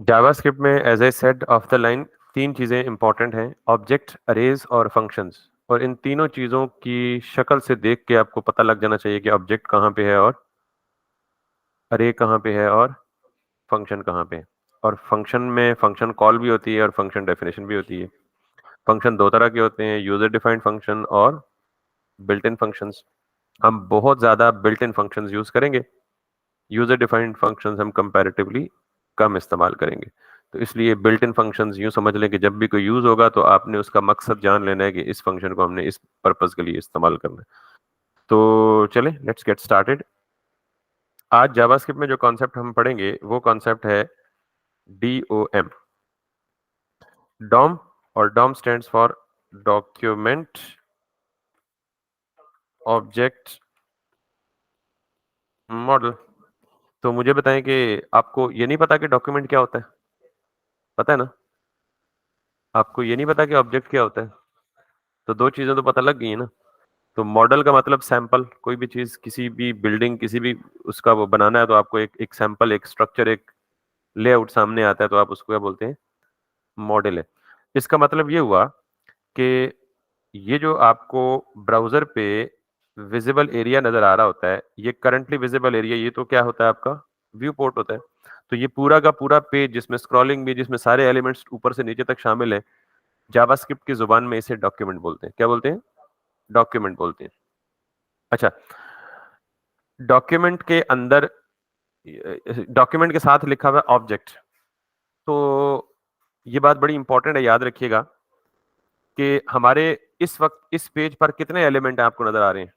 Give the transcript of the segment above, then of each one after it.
JavaScript में as I said of the line 3 चीज़ें important हैं, ऑब्जेक्ट, अरेज और फंक्शंस। और इन तीनों चीज़ों की शक्ल से देख के आपको पता लग जाना चाहिए कि ऑब्जेक्ट कहाँ पे है और अरे कहाँ पे है और फंक्शन कहाँ पे है। और फंक्शन में फंक्शन कॉल भी होती है और फंक्शन डेफिनेशन भी होती है। फंक्शन 2 तरह के होते हैं, यूजर डिफाइंड फंक्शन और बिल्ट इन फंक्शंस। हम बहुत ज़्यादा बिल्ट इन फंक्शंस यूज़ करेंगे, यूजर डिफाइंड फंक्शंस हम कंपैरेटिवली कम इस्तेमाल करेंगे। तो इसलिए बिल्ट इन फंक्शंस यूं समझ लें कि जब भी कोई यूज होगा तो आपने उसका मकसद जान लेना है कि इस फंक्शन को हमने इस पर्पस के लिए इस्तेमाल करना है। तो चले लेट्स गेट स्टार्टेड। आज जावास्क्रिप्ट में जो कॉन्सेप्ट हम पढ़ेंगे वो कॉन्सेप्ट है डीओएम। डॉम और DOM stands for document object model. तो मुझे बताएं कि आपको ये नहीं पता कि डॉक्यूमेंट क्या होता है? पता है ना? आपको ये नहीं पता कि ऑब्जेक्ट क्या होता है? तो 2 चीजें तो पता लग गई है ना। तो मॉडल का मतलब सैंपल, कोई भी चीज, किसी भी बिल्डिंग, किसी भी उसका वो बनाना है तो आपको एक एक सैंपल, एक स्ट्रक्चर, एक लेआउट सामने आता है तो आप उसको क्या बोलते हैं? मॉडल है। इसका मतलब ये हुआ कि ये जो आपको ब्राउजर पे विजिबल एरिया नजर आ रहा होता है, ये करंटली विजिबल एरिया, ये तो क्या होता है? आपका व्यू पोर्ट होता है। तो ये पूरा का पूरा पेज जिसमें स्क्रॉलिंग भी, जिसमें सारे एलिमेंट्स ऊपर से नीचे तक शामिल है, जावास्क्रिप्ट की जुबान में इसे डॉक्यूमेंट बोलते हैं। क्या बोलते हैं? डॉक्यूमेंट बोलते हैं। अच्छा, डॉक्यूमेंट के अंदर, डॉक्यूमेंट के साथ लिखा हुआ ऑब्जेक्ट। तो ये बात बड़ी इंपॉर्टेंट है, याद रखिएगा कि हमारे इस वक्त इस पेज पर कितने एलिमेंट आपको नजर आ रहे हैं?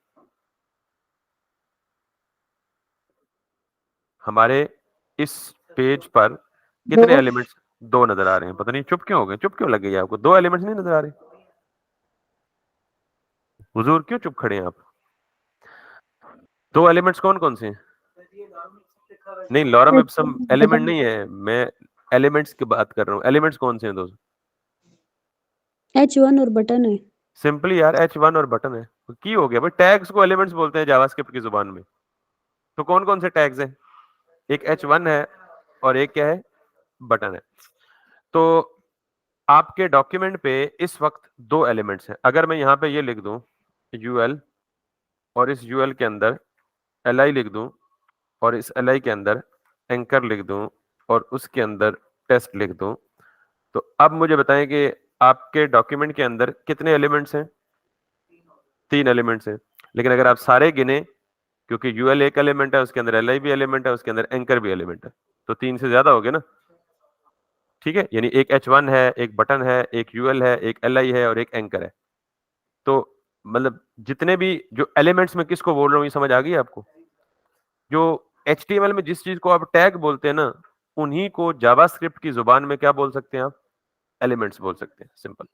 हमारे इस पेज पर कितने दो। एलिमेंट्स? 2 नजर आ रहे हैं। पता नहीं चुप क्यों हो गए, चुप क्यों लग गई आपको? 2 एलिमेंट्स नहीं नजर आ रहे? हुजूर क्यों चुप खड़े हैं आप? 2 एलिमेंट्स कौन कौन से हैं? नहीं, लॉरम इप्सम एलिमेंट नहीं है, मैं एलिमेंट्स की बात कर रहा हूँ। एलिमेंट्स कौन से हैं दोस्त? H1 और बटन है। सिंपली यार H1 और बटन है। तो की हो गया भाई, टैग्स को एलिमेंट्स बोलते हैं जावास्क्रिप्ट की जुबान में। तो कौन कौन से टैग्स हैं? एक H1 है और एक क्या है? बटन है। तो आपके डॉक्यूमेंट पे इस वक्त 2 एलिमेंट्स हैं। अगर मैं यहां पे ये लिख दूं यूएल, और इस यूएल के अंदर एलआई लिख दूं, और इस एलआई के अंदर एंकर लिख दूं, और उसके अंदर टेस्ट लिख दूं, तो अब मुझे बताएं कि आपके डॉक्यूमेंट के अंदर कितने एलिमेंट्स हैं? 3 एलिमेंट्स हैं। लेकिन अगर आप सारे गिने, क्योंकि यूएल एक एलिमेंट है, उसके अंदर एलआई भी एलिमेंट है, उसके अंदर एंकर भी एलिमेंट है, तो 3 से ज्यादा हो गए ना। ठीक है, यानी एक H1 है, एक बटन है, एक यूएल है, एक एलआई है और एक एंकर है। तो मतलब जितने भी जो एलिमेंट्स में किसको बोल रहा हूँ, ये समझ आ गई आपको? जो HTML में जिस चीज को आप टैग बोलते हैं ना, उन्हीं को जावास्क्रिप्ट की जुबान में क्या बोल सकते हैं आप? एलिमेंट्स बोल सकते हैं, सिंपल।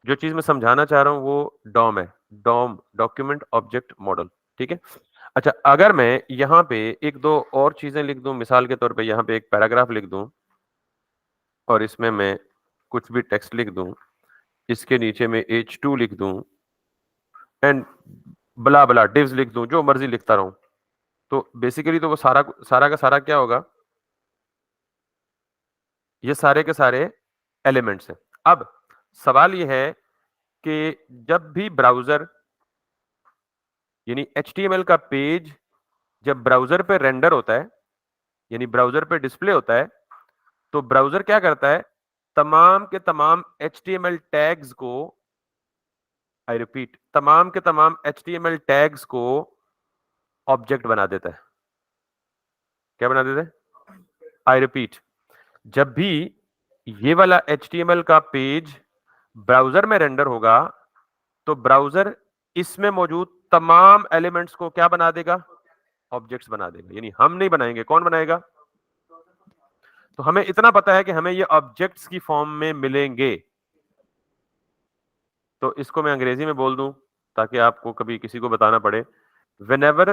जो चीज मैं समझाना चाह रहा हूं वो डॉम है। DOM, document object model. ठीक है। अच्छा, अगर मैं यहाँ पे एक दो और चीजें लिख दूं, मिसाल के तौर पे यहाँ पे एक पैराग्राफ लिख दूं और इसमें मैं कुछ भी टेक्स्ट लिख दूं, इसके नीचे में H2 लिख दूं एंड बला बला डिव्स लिख दूं, जो मर्जी लिखता रहूं, तो बेसिकली तो वो सारा सारा का सारा क्या होगा? ये सारे के सारे एलिमेंट्स हैं। अब सवाल ये है कि जब भी ब्राउजर, यानी HTML का पेज जब ब्राउजर पे रेंडर होता है, यानी ब्राउजर पे डिस्प्ले होता है, तो ब्राउजर क्या करता है? तमाम के तमाम HTML टैग्स को, आई रिपीट, तमाम के तमाम HTML टैग्स को ऑब्जेक्ट बना देता है। क्या बना देता है? आई रिपीट, जब भी ये वाला HTML का पेज ब्राउजर में रेंडर होगा, तो ब्राउजर इसमें मौजूद तमाम एलिमेंट्स को क्या बना देगा? ऑब्जेक्ट्स बना देगा। यानी हम नहीं बनाएंगे, कौन बनाएगा? तो हमें इतना पता है कि हमें ये ऑब्जेक्ट्स की फॉर्म में मिलेंगे। तो इसको मैं अंग्रेजी में बोल दूं ताकि आपको कभी किसी को बताना पड़े। Whenever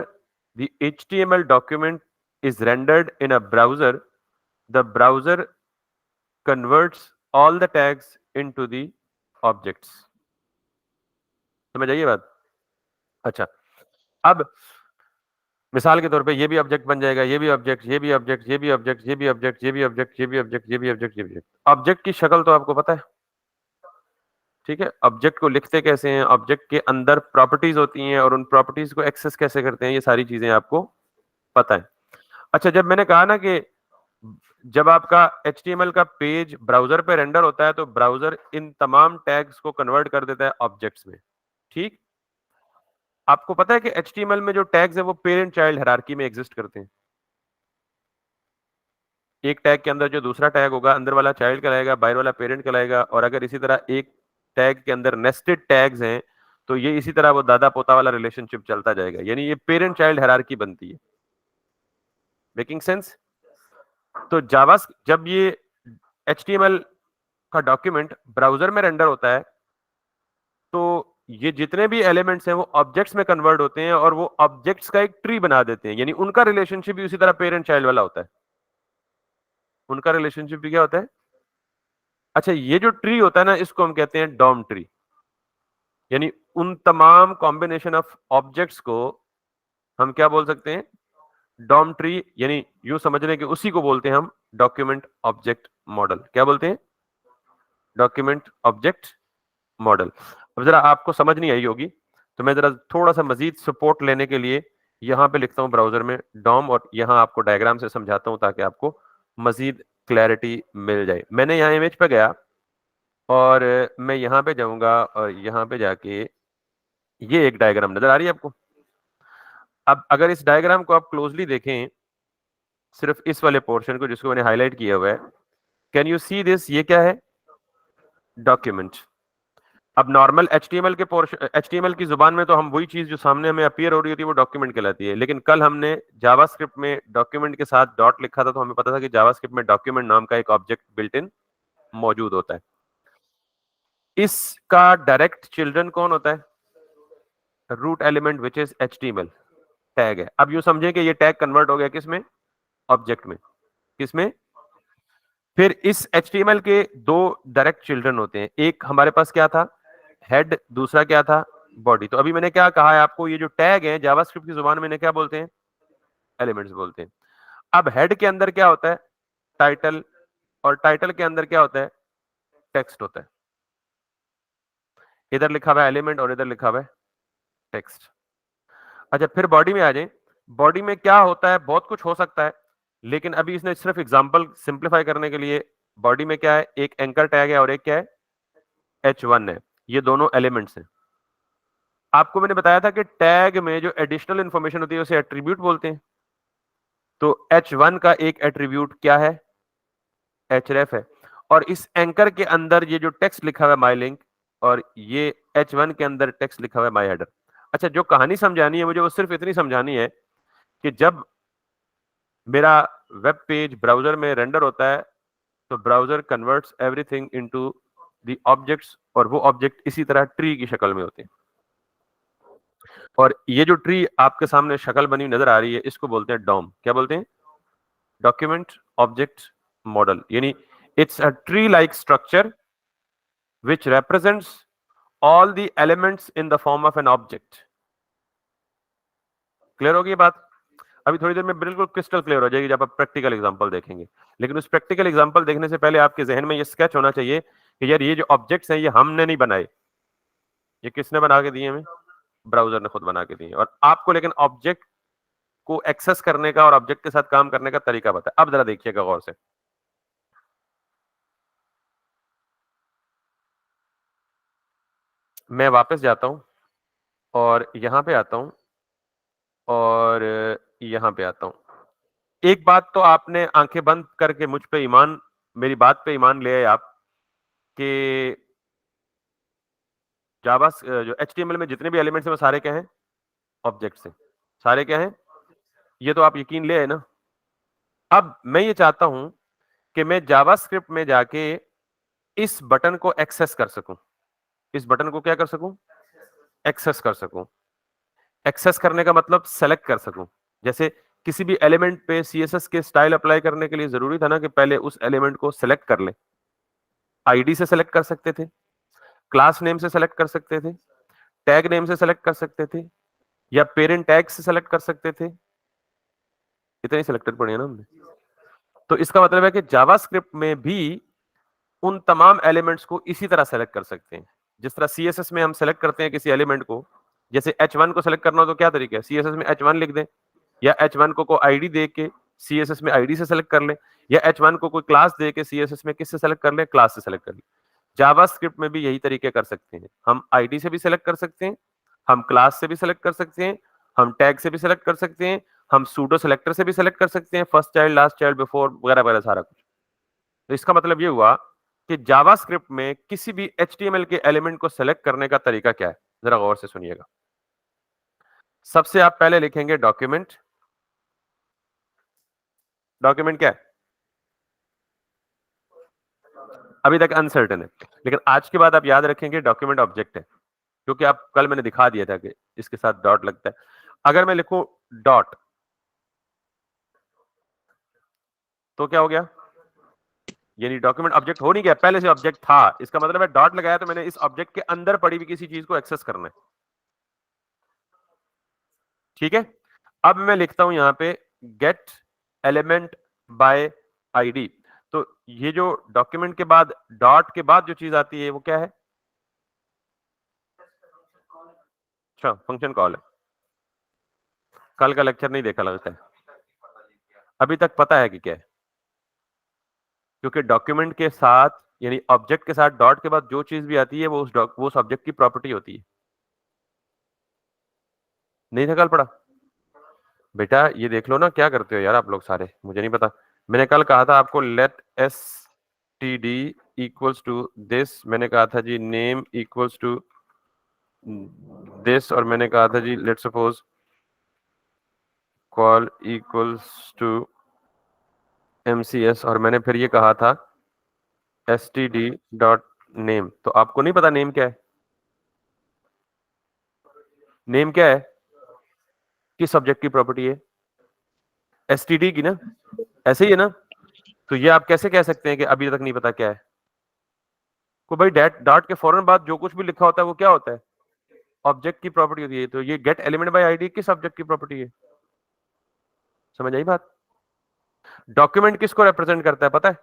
the HTML document is rendered in a browser, the browser converts all the tags into the objects. समझ आइए बात? अच्छा, अब मिसाल के तौर पे ये भी ऑब्जेक्ट बन जाएगा, ये भी ऑब्जेक्ट, ये भी ऑब्जेक्ट, ये भी ऑब्जेक्ट, ये भी ऑब्जेक्ट, ये भी ऑब्जेक्ट, ये भी ऑब्जेक्ट, ये भी ऑब्जेक्ट, ये भी ऑब्जेक्ट। ऑब्जेक्ट की शक्ल तो आपको पता है, ठीक है? ऑब्जेक्ट को लिखते कैसे हैं, ऑब्जेक्ट के अंदर प्रॉपर्टीज होती हैं और उन प्रॉपर्टीज को एक्सेस कैसे करते हैं, ये सारी चीजें आपको पता है। अच्छा, जब मैंने कहा ना कि जब आपका HTML का पेज ब्राउजर पे रेंडर होता है तो ब्राउजर इन तमाम टैग्स को कन्वर्ट कर देता है ऑब्जेक्ट्स में, ठीक? आपको पता है कि HTML में जो टैग्स है वो पेरेंट चाइल्ड हायरार्की में एग्जिस्ट करते हैं। एक टैग के अंदर जो दूसरा टैग होगा, अंदर वाला चाइल्ड कहलाएगा, बाहर वाला पेरेंट कहलाएगा, और अगर इसी तरह एक टैग के अंदर नेस्टेड टैग्स हैं तो ये इसी तरह वो दादा पोता वाला रिलेशनशिप चलता जाएगा, यानी ये पेरेंट चाइल्ड हायरार्की बनती है। Making sense? तो जावा जब ये HTML का डॉक्यूमेंट ब्राउजर में रेंडर होता है तो ये जितने भी एलिमेंट्स हैं वो ऑब्जेक्ट्स में कन्वर्ट होते हैं और वो ऑब्जेक्ट्स का एक ट्री बना देते हैं, यानी उनका रिलेशनशिप भी उसी तरह पेरेंट चाइल्ड वाला होता है। उनका रिलेशनशिप भी क्या होता है? अच्छा, ये जो ट्री होता है ना, इसको हम कहते हैं डॉम ट्री, यानी उन तमाम कॉम्बिनेशन ऑफ ऑब्जेक्ट्स को हम क्या बोल सकते हैं? डॉम ट्री, यानी यूं समझने के उसी को बोलते हैं हम डॉक्यूमेंट ऑब्जेक्ट मॉडल। क्या बोलते हैं? Document object model. अब जरा आपको समझ नहीं आई होगी तो मैं जरा थोड़ा सा मजीद सपोर्ट लेने के लिए यहां पे लिखता हूं ब्राउजर में डॉम, और यहां आपको डायग्राम से समझाता हूं ताकि आपको मजीद क्लैरिटी मिल जाए। मैंने यहाँ इमेज पे गया और मैं यहाँ पे जाऊंगा और यहाँ पे जाके ये एक डायग्राम नजर आ रही है आपको। अब अगर इस डायग्राम को आप क्लोजली देखें, सिर्फ इस वाले पोर्शन को जिसको मैंने हाईलाइट किया हुआ है, कैन यू सी दिस? ये क्या है? डॉक्यूमेंट। अब नॉर्मल HTML के पोर्शन, HTML की जुबान में तो हम वही चीज जो सामने हमें अपीयर हो रही होती है वो डॉक्यूमेंट कहलाती है, लेकिन कल हमने जावास्क्रिप्ट में डॉक्यूमेंट के साथ डॉट लिखा था तो हमें पता था कि जावास्क्रिप्ट में डॉक्यूमेंट नाम का एक ऑब्जेक्ट बिल्ट इन मौजूद होता है। इसका डायरेक्ट चिल्ड्रन कौन होता है? Root element which is HTML tag है। अब यूं समझे कि ये टैग कन्वर्ट हो गया किसमें? ऑब्जेक्ट में। किसमें? फिर इस HTML के दो डायरेक्ट चिल्ड्रन होते हैं, एक हमारे पास क्या था? हेड, दूसरा क्या था? बॉडी। तो अभी मैंने क्या कहा है आपको, ये जो टैग है जावास्क्रिप्ट की जुबान में इन्हें क्या बोलते हैं? एलिमेंट्स बोलते हैं। अब हेड के अंदर क्या होता है? टाइटल, और टाइटल के अंदर क्या होता है? टेक्स्ट होता है। इधर लिखा हुआ है एलिमेंट और इधर लिखा हुआ है टेक्स्ट। अच्छा, फिर बॉडी में आ जाए। बॉडी में क्या होता है? बहुत कुछ हो सकता है, लेकिन अभी इसने सिर्फ एग्जांपल सिंप्लीफाई करने के लिए बॉडी में क्या है? एक एंकर टैग है और एक क्या है? H1 है। ये दोनों एलिमेंट्स हैं। आपको मैंने बताया था कि टैग में जो एडिशनल इंफॉर्मेशन होती है उसे एट्रीब्यूट बोलते हैं। तो H1 का एक एट्रीब्यूट क्या है? href है। और इस एंकर के अंदर ये जो टेक्स्ट लिखा हुआ है माई लिंक, और ये H1 के अंदर टेक्स्ट लिखा हुआ है माई हेडर। अच्छा, जो कहानी समझानी है मुझे वो सिर्फ इतनी समझानी है कि जब मेरा वेब पेज ब्राउजर में रेंडर होता है तो browser converts everything into the objects, और वो ऑब्जेक्ट इसी तरह ट्री की शक्ल में होते हैं। और ये जो ट्री आपके सामने शक्ल बनी नजर आ रही है इसको बोलते हैं डॉम। क्या बोलते हैं? डॉक्यूमेंट ऑब्जेक्ट मॉडल, यानी it's a tree like structure which represents all the elements in the form of an object. Clear होगी ये बात? अभी थोड़ी देर में बिल्कुल क्रिस्टल क्लियर हो जाएगी जब आप प्रैक्टिकल एग्जांपल देखेंगे, लेकिन उस प्रैक्टिकल एग्जांपल देखने से पहले आपके जहन में ये स्केच होना चाहिए कि यार ये जो ऑब्जेक्ट्स हैं ये हमने नहीं बनाए, ये किसने बना के दिए? हमें ब्राउजर ने खुद बना के दिए। और आपको लेकिन ऑब्जेक्ट को एक्सेस करने का और ऑब्जेक्ट के साथ काम करने का तरीका पता है। अब जरा देखिएगा गौर से। मैं वापस जाता हूं और यहां पे आता हूं और यहां पे आता हूं। एक बात तो आपने आंखें बंद करके मुझ पे ईमान, मेरी बात पे ईमान ले आए आप कि जावा जो HTML में जितने भी एलिमेंट्स हैं वो सारे क्या हैं? ऑब्जेक्ट्स हैं। सारे क्या हैं? ये तो आप यकीन ले आए ना। अब मैं ये चाहता हूं कि मैं जावास्क्रिप्ट में जाके इस बटन को एक्सेस कर सकूं। इस बटन को क्या कर सकूं? एक्सेस कर सकूं। एक्सेस करने का मतलब सेलेक्ट कर सकूं। जैसे किसी भी एलिमेंट पे CSS के स्टाइल अप्लाई करने के लिए जरूरी था ना कि पहले उस एलिमेंट को सेलेक्ट कर ले। आईडी से सेलेक्ट कर सकते थे, क्लास नेम से सेलेक्ट कर सकते थे, टैग नेम से सेलेक्ट कर सकते थे, या पेरेंट टैग से सेलेक्ट कर सकते थे, इतने सिलेक्टेड पढ़े ना हमने। तो इसका मतलब है कि जावास्क्रिप्ट में भी उन तमाम एलिमेंट्स को इसी तरह सेलेक्ट कर सकते हैं जिस तरह सीएसएस में हम सेलेक्ट करते हैं किसी एलिमेंट को। जैसे H1 को सेलेक्ट करना हो तो क्या तरीका है, सीएसएस में H1 लिख दें, या H1 को आईडी दे के सीएसएस में आईडी से सेलेक्ट कर लें, या H1 को कोई क्लास दे के सीएसएस में किससे सेलेक्ट कर लें, क्लास से सेलेक्ट कर लें। जावास्क्रिप्ट में भी यही तरीके कर सकते हैं, हम आईडी से भी सेलेक्ट कर सकते हैं, हम क्लास से भी सेलेक्ट कर सकते हैं, हम टैग से भी सेलेक्ट कर सकते हैं, हम सूडो सेलेक्टर से भी सेलेक्ट कर सकते हैं, first child, last child, before वगैरह वगैरह सारा कुछ। तो इसका मतलब ये हुआ कि जावास्क्रिप्ट में किसी भी HTML के एलिमेंट को सेलेक्ट करने का तरीका क्या है, जरा गौर से सुनिएगा। सबसे आप पहले लिखेंगे डॉक्यूमेंट। डॉक्यूमेंट क्या है, अभी तक अनसर्टेन है, लेकिन आज के बाद आप याद रखेंगे डॉक्यूमेंट ऑब्जेक्ट है, क्योंकि आप कल मैंने दिखा दिया था कि इसके साथ डॉट लगता है। अगर मैं लिखूं डॉट तो क्या हो गया, यानी डॉक्यूमेंट ऑब्जेक्ट हो नहीं गया, पहले से ऑब्जेक्ट था। इसका मतलब है डॉट लगाया तो मैंने इस ऑब्जेक्ट के अंदर पड़ी हुई किसी चीज को एक्सेस करना है। ठीक है, अब मैं लिखता हूं यहां पे गेट एलिमेंट बाय आईडी। तो ये जो डॉक्यूमेंट के बाद डॉट के बाद जो चीज आती है वो क्या है, अच्छा फंक्शन कॉल है। कल का लेक्चर नहीं देखा लगता है, अभी तक पता है कि क्या है, क्योंकि डॉक्यूमेंट के साथ यानी ऑब्जेक्ट के साथ डॉट के बाद जो चीज भी आती है वो उस ऑब्जेक्ट की प्रॉपर्टी होती है। नहीं था कल पढ़ा बेटा, ये देख लो ना, क्या करते हो यार आप लोग सारे, मुझे नहीं पता। मैंने कल कहा था आपको let S T D equals to this, मैंने कहा था G name equals to this, और मैंने कहा था G let suppose call equals to MCS, और मैंने फिर ये कहा था std डॉट नेम। तो आपको नहीं पता नेम क्या है, नेम क्या है, किस ऑब्जेक्ट की प्रॉपर्टी है, std की ना, ऐसे ही है ना। तो ये आप कैसे कह सकते हैं कि अभी तक नहीं पता क्या है, को भाई डॉट के फौरन बाद जो कुछ भी लिखा होता है वो क्या होता है, ऑब्जेक्ट की प्रॉपर्टी होती है। तो ये गेट एलिमेंट बाय आईडी किस ऑब्जेक्ट की प्रॉपर्टी है, समझ आई बात। डॉक्यूमेंट किसको रिप्रेजेंट करता है पता है,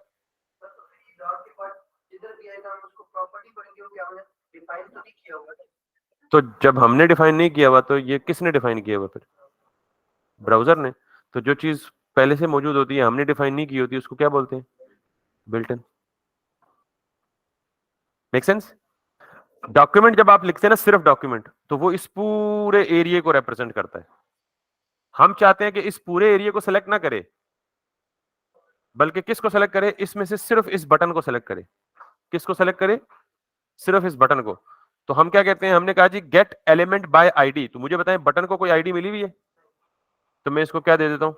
तो जब हमने डिफाइन नहीं किया हुआ तो ये किसने डिफाइन किया हुआ, फिर ब्राउजर ने। तो जो चीज पहले से मौजूद होती है हमने डिफाइन नहीं की होती उसको क्या बोलते हैं, built in. Make sense. Document जब आप लिखते हैं ना सिर्फ डॉक्यूमेंट, तो वो इस पूरे एरिया को रिप्रेजेंट करता है। हम चाहते हैं कि इस पूरे एरिया को सिलेक्ट ना करे, बल्कि किसको सेलेक्ट करे, इसमें से सिर्फ इस बटन को सेलेक्ट करे। किसको सेलेक्ट करे, सिर्फ इस बटन को। तो हम क्या कहते हैं, हमने कहा जी गेट एलिमेंट बाय आईडी। तो मुझे बताएं बटन को कोई आईडी मिली हुई है, तो मैं इसको क्या दे देता हूं,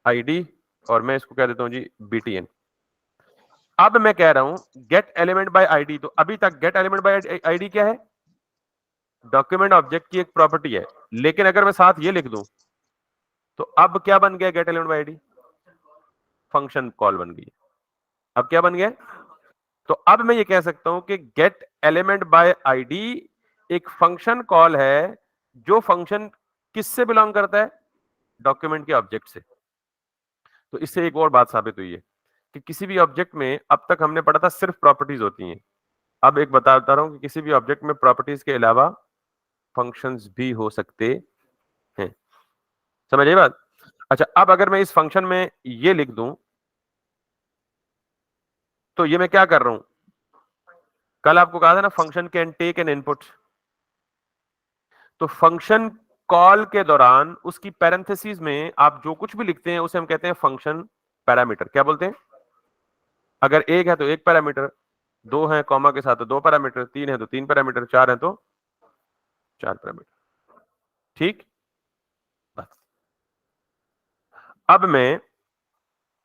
आईडी, और मैं इसको क्या देता हूं जी BTN। अब मैं कह रहा हूं गेट एलिमेंट बाय आईडी, तो अभी तक गेट एलिमेंट बाय आईडी क्या है, डॉक्यूमेंट ऑब्जेक्ट की एक प्रॉपर्टी है। लेकिन अगर मैं साथ ये लिख दूं तो अब क्या बन गया gate element bye ID, function call बन गई। अब क्या बन गया, तो अब मैं ये कह सकता हूं कि गेट एलिमेंट बाय आईडी एक फंक्शन कॉल है जो फंक्शन किससे बिलोंग करता है, डॉक्यूमेंट के ऑब्जेक्ट से। तो इससे एक और बात साबित हुई है कि किसी भी ऑब्जेक्ट में अब तक हमने पढ़ा था सिर्फ प्रॉपर्टीज होती हैं, अब एक बताता रहा हूं कि किसी भी ऑब्जेक्ट में प्रॉपर्टीज के अलावा फंक्शंस भी हो सकते हैं। समझ आई बात। अच्छा, अब अगर मैं इस फंक्शन में ये लिख दूं तो ये मैं क्या कर रहा हूं, कल आपको कहा था ना function can take an input. तो फंक्शन कॉल के दौरान उसकी पैरेंथेसिस में आप जो कुछ भी लिखते हैं उसे हम कहते हैं फंक्शन पैरामीटर। क्या बोलते हैं, अगर एक है तो एक पैरामीटर, दो है कॉमा के साथ तो दो पैरामीटर, तीन है तो तीन पैरामीटर, चार है तो चार पैरामीटर। ठीक, बस। अब मैं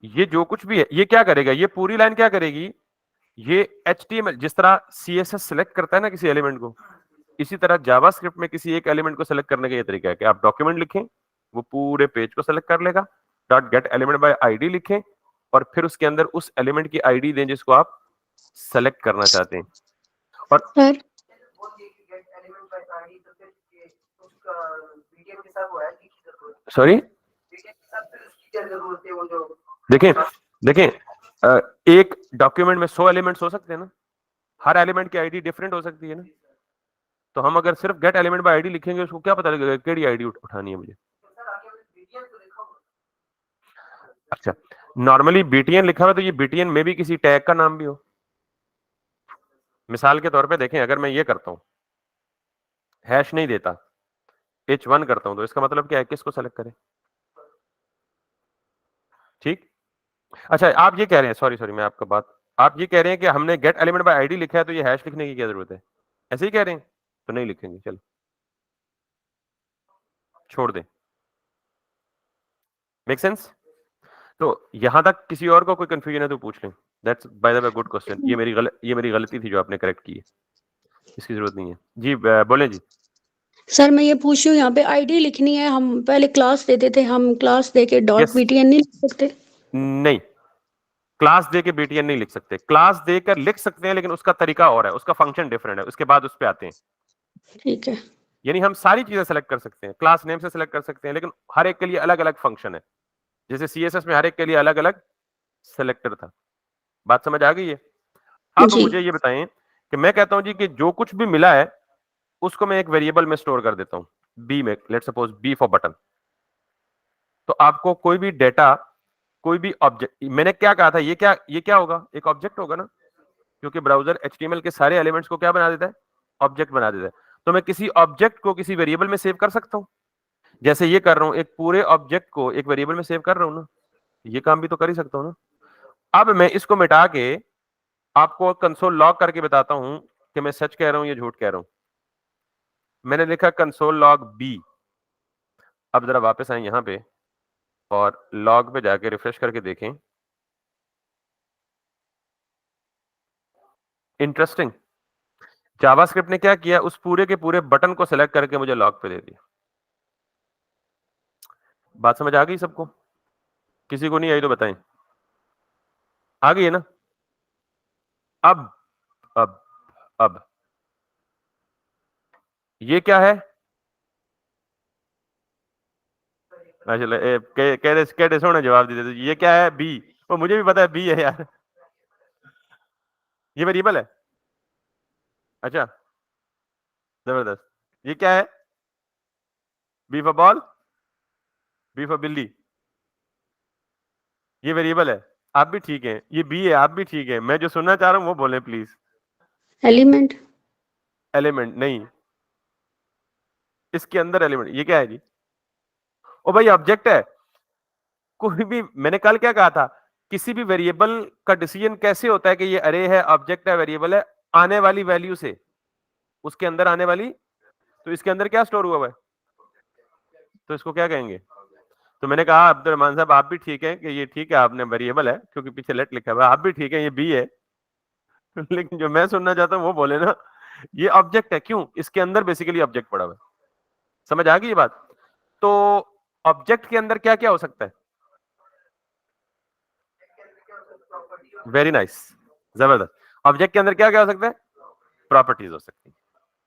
ये जो कुछ भी है ये क्या करेगा, ये पूरी लाइन क्या करेगी, ये HTML जिस तरह CSS सिलेक्ट करता है ना किसी एलिमेंट को, इसी तरह जावास्क्रिप्ट में किसी एक एलिमेंट को सेलेक्ट करने का ये तरीका है कि आप डॉक्यूमेंट लिखें, वो पूरे पेज को सेलेक्ट कर लेगा, dot gate element bye ID लिखें, और फिर उसके अंदर उस एलिमेंट की आईडी दें जिसको आप सेलेक्ट करना चाहते हैं। और सर सॉरी, देखें देखें एक डॉक्यूमेंट में 100 एलिमेंट्स हो सकते हैं ना, हर एलिमेंट की आईडी डिफरेंट हो सकती है ना, तो हम अगर सिर्फ गेट एलिमेंट बाय आईडी लिखेंगे उसको क्या पता लगेगा केड़ी आईडी उठानी है मुझे। अच्छा, नॉर्मली बीटीएन लिखा हुआ तो ये बीटीएन में भी किसी टैग का नाम भी हो। मिसाल के तौर पे देखें, अगर मैं ये करता हूं हैश नहीं देता h1 करता हूं तो इसका मतलब क्या है, किसको सेलेक्ट करें? ठीक। अच्छा, आप ये कह रहे हैं, सॉरी मैं आपका बात, आप ये कह रहे हैं कि हमने गेट एलिमेंट बाय आईडी लिखा है तो ये हैश लिखने की क्या जरूरत है, ऐसे ही कह रहे हैं? तो नहीं लिखेंगे, चलो छोड़ दें। Make sense? तो यहां तक किसी और को कोई कंफ्यूजन है तो पूछ लें। That's by the way good question. ये मेरी गलती थी जो आपने करेक्ट की है, इसकी जरूरत नहीं है। जी बोले जी। सर मैं ये पूछ रही हूँ, यहाँ पे आईडी लिखनी है, हम पहले क्लास देते थे, हम क्लास देके डॉट बीटीएन नहीं लिख सकते? नहीं, क्लास दे के बीटीएन नहीं लिख सकते। क्लास देकर लिख सकते हैं लेकिन उसका तरीका और है, उसका फंक्शन डिफरेंट है, उसके बाद उस पे आते हैं। ठीक है। यानी हम सारी चीजें सेलेक्ट कर सकते हैं, क्लास नेम से सेलेक्ट कर सकते हैं, लेकिन हर एक के लिए अलग अलग फंक्शन है। जैसे सीएसएस में हर एक के लिए अलग अलग सेलेक्टर था। बात समझ आ गई है? अब जी। मुझे ये बताएं कि मैं कहता हूं जी कि जो कुछ भी मिला है उसको मैं एक वेरिएबल में स्टोर कर देता हूं, बी में, let's suppose B for button. तो आपको कोई भी डेटा, कोई भी ऑब्जेक्ट, मैंने क्या कहा था, ये क्या होगा, एक ऑब्जेक्ट होगा ना, क्योंकि ब्राउजर एचटीएमएल के सारे एलिमेंट्स को क्या बना देता है, ऑब्जेक्ट बना देता है। तो मैं किसी ऑब्जेक्ट को किसी वेरिएबल में सेव कर सकता हूं, जैसे ये कर रहा हूं, एक पूरे ऑब्जेक्ट को एक वेरिएबल में सेव कर रहा हूं ना, ये काम भी तो कर ही सकता हूं ना। अब मैं इसको मिटा के आपको कंसोल लॉग करके बताता हूं कि मैं सच कह रहा हूं या झूठ कह रहा हूं। मैंने लिखा कंसोल लॉग बी। अब जरा वापस आए यहां पे और लॉग पे जाके रिफ्रेश करके देखें। इंटरेस्टिंग, जावास्क्रिप्ट ने क्या किया, उस पूरे के पूरे बटन को सिलेक्ट करके मुझे लॉग पे दे दिया। बात समझ आ गई सबको? किसी को नहीं आई तो बताएं। आ गई है ना? अब अब अब ये क्या है? चलो कह दे सोने जवाब दे दे, ये क्या है? बी। वो मुझे भी पता है बी है यार, ये वेरिएबल है। अच्छा, जबरदस्त। ये क्या है? B for ball, B for बिल्ली, ये वेरिएबल है। आप भी ठीक है, ये बी है, आप भी ठीक है। मैं जो सुनना चाह रहा हूं वो बोले प्लीज। एलिमेंट। एलिमेंट नहीं, इसके अंदर एलिमेंट। ये क्या है जी? ओ भाई, ऑब्जेक्ट है। कोई भी, मैंने कल क्या कहा था, किसी भी वेरिएबल का डिसीजन कैसे होता है कि ये अरे है, ऑब्जेक्ट है, वेरिएबल है? आने वाली वैल्यू से, उसके अंदर आने वाली। तो इसके अंदर क्या स्टोर हुआ है, तो इसको क्या कहेंगे? तो मैंने कहा अब्दुलरहमान साहब आप भी ठीक है कि ये ठीक है, आपने वेरिएबल है क्योंकि पीछे लेट लिखा हुआ है, आप भी ठीक है ये बी है। लेकिन जो मैं सुनना चाहता हूं वो बोले ना, ये ऑब्जेक्ट है। क्यों? इसके अंदर बेसिकली ऑब्जेक्ट पड़ा हुआ है। समझ आ गई ये बात? तो ऑब्जेक्ट के अंदर क्या क्या हो सकता है? वेरी नाइस, जबरदस्त। ऑब्जेक्ट के अंदर क्या क्या हो सकता है? प्रॉपर्टीज हो सकती है।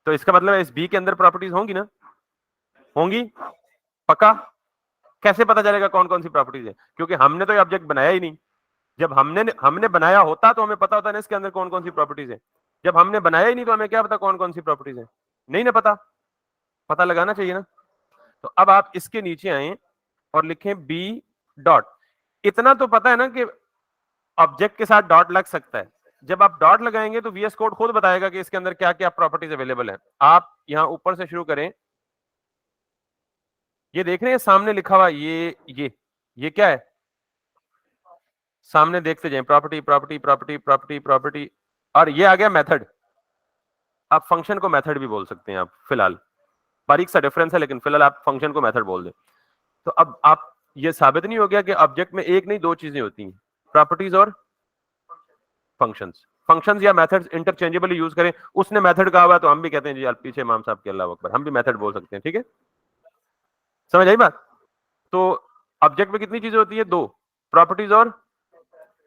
तो इसका मतलब है इस बी के अंदर प्रॉपर्टीज होंगी ना? होंगी, पक्का? कैसे पता चलेगा कौन कौन सी प्रॉपर्टीज है? क्योंकि हमने तो ये ऑब्जेक्ट बनाया ही नहीं। जब हमने बनाया होता तो हमें पता होता ना इसके अंदर कौन कौन सी प्रॉपर्टीज है। जब हमने बनाया ही नहीं तो हमें क्या पता कौन कौन सी प्रॉपर्टीज है? नहीं ना पता, पता लगाना चाहिए ना। तो अब आप इसके नीचे आए और लिखें बी डॉट। इतना तो पता है ना कि ऑब्जेक्ट के साथ डॉट लग सकता है। जब आप डॉट लगाएंगे तो वीएस कोड खुद बताएगा कि इसके अंदर क्या क्या प्रॉपर्टीज अवेलेबल है। आप यहां ऊपर से शुरू करें, ये देख रहे हैं सामने लिखा हुआ, ये क्या है? सामने देखते जाएं, property property property property property, और ये आ गया मेथड। आप फंक्शन को मेथड भी बोल सकते हैं आप, फिलहाल बारीक सा डिफरेंस है लेकिन फिलहाल आप फंक्शन को मेथड बोल दें। तो अब आप, ये साबित नहीं हो गया कि ऑब्जेक्ट में एक नहीं दो चीजें होती हैं, प्रॉपर्टीज और फंक्शंस। फंक्शंस या मेथड्स इंटरचेंजेबली यूज करें। उसने मेथड कहा हुआ तो हम भी कहते हैं जी पीछे इमाम साहब के अल्लाह अकबर, हम भी मेथड बोल सकते हैं। ठीक है, समझ आई बात? तो ऑब्जेक्ट में कितनी चीजें होती है? दो, प्रॉपर्टीज और,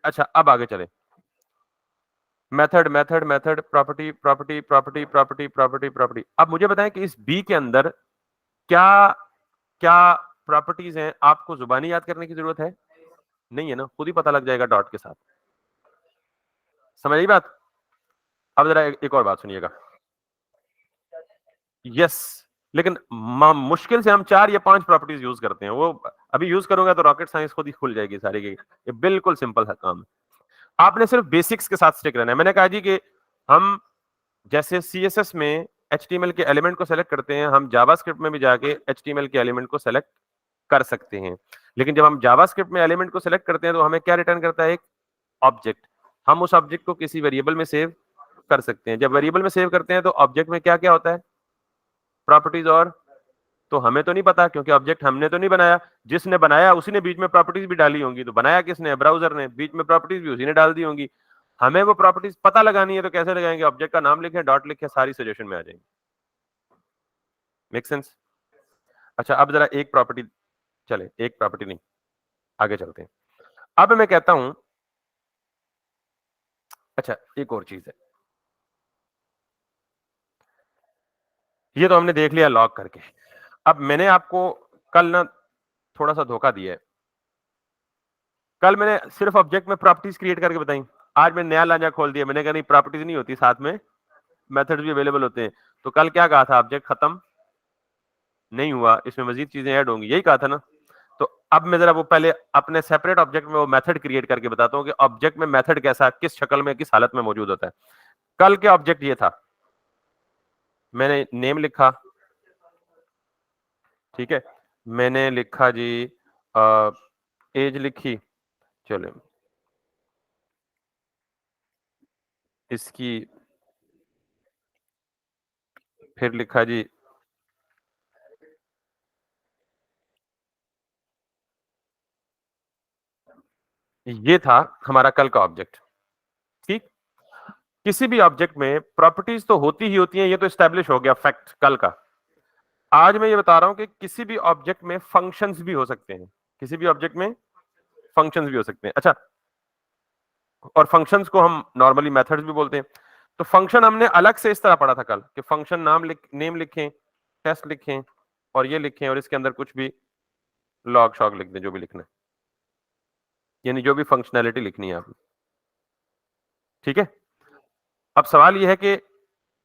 अच्छा अब आगे चले, method method method, property property property property property property. अब मुझे बताएं कि इस बी के अंदर क्या क्या प्रॉपर्टीज हैं, आपको जुबानी याद करने की जरूरत है नहीं है ना, खुद ही पता लग जाएगा डॉट के साथ। समझ आई बात? अब जरा एक और बात सुनिएगा। यस, लेकिन मुश्किल से हम 4 या 5 प्रॉपर्टीज यूज करते हैं, वो अभी यूज करूंगा तो रॉकेट साइंस खुद ही खुल जाएगी सारी की। ये बिल्कुल सिंपल है काम। आपने सिर्फ बेसिक्स के साथ स्टिक रहना है। मैंने कहा जी कि हम जैसे सीएसएस में एचटीएमएल के एलिमेंट को सेलेक्ट करते हैं, हम जावास्क्रिप्ट में भी जाके एचटीएमएल के एलिमेंट को सेलेक्ट कर सकते हैं। लेकिन जब हम जावास्क्रिप्ट में एलिमेंट को सेलेक्ट करते हैं तो हमें क्या रिटर्न करता है? एक ऑब्जेक्ट। हम उस ऑब्जेक्ट को किसी वेरिएबल में सेव कर सकते हैं। जब वेरिएबल में सेव करते हैं तो ऑब्जेक्ट में क्या क्या होता है? प्रॉपर्टीज। और तो हमें तो नहीं पता, क्योंकि ऑब्जेक्ट हमने तो नहीं बनाया, जिसने बनाया उसी ने बीच में प्रॉपर्टीज भी डाली होंगी। तो बनाया किसने? ब्राउजर ने, बीच में प्रॉपर्टीज भी उसी ने डाल दी होंगी। हमें वो प्रॉपर्टीज पता लगानी है, तो कैसे लगाएंगे? ऑब्जेक्ट का नाम लिखें, डॉट लिखें, सारी सजेशन में आ जाएंगी। Make sense? अच्छा, अब जरा एक प्रॉपर्टी, चले एक प्रॉपर्टी नहीं, आगे चलते हैं। अब मैं कहता हूं, अच्छा एक और चीज है, ये तो हमने देख लिया लॉग करके। अब मैंने आपको कल ना थोड़ा सा धोखा दिया है। कल मैंने सिर्फ ऑब्जेक्ट में प्रॉपर्टीज क्रिएट करके बताई, आज मैंने नया लांजा खोल दिया। मैंने कहा नहीं, प्रॉपर्टीज नहीं होती, साथ में मेथड्स भी अवेलेबल होते हैं। तो कल क्या कहा था? ऑब्जेक्ट खत्म नहीं हुआ, इसमें मजीद चीजें ऐड होंगी, यही कहा था ना। तो अब मैं जरा वो पहले अपने सेपरेट ऑब्जेक्ट में वो मेथड क्रिएट करके बताता हूँ कि ऑब्जेक्ट में मेथड कैसा, किस शक्ल में, किस हालत में मौजूद होता है। कल के ऑब्जेक्ट ये था, मैंने नेम लिखा, ठीक है, मैंने लिखा जी एज लिखी, चलो इसकी, फिर लिखा जी ये था हमारा कल का ऑब्जेक्ट। ठीक, किसी भी ऑब्जेक्ट में प्रॉपर्टीज तो होती ही होती हैं, ये तो एस्टैब्लिश हो गया फैक्ट कल का। आज मैं ये बता रहा हूं कि किसी भी ऑब्जेक्ट में फंक्शंस भी हो सकते हैं, किसी भी ऑब्जेक्ट में फंक्शंस भी हो सकते हैं। अच्छा, और फंक्शंस को हम नॉर्मली मेथड्स भी बोलते हैं। तो फंक्शन हमने अलग से इस तरह पढ़ा था कल कि फंक्शन नेम लिखें, टेस्ट लिखें, और ये लिखें, और इसके अंदर कुछ भी लॉग शॉग लिख दें, जो भी लिखना है, यानी जो भी फंक्शनैलिटी लिखनी है आपने। ठीक है, अब सवाल ये है कि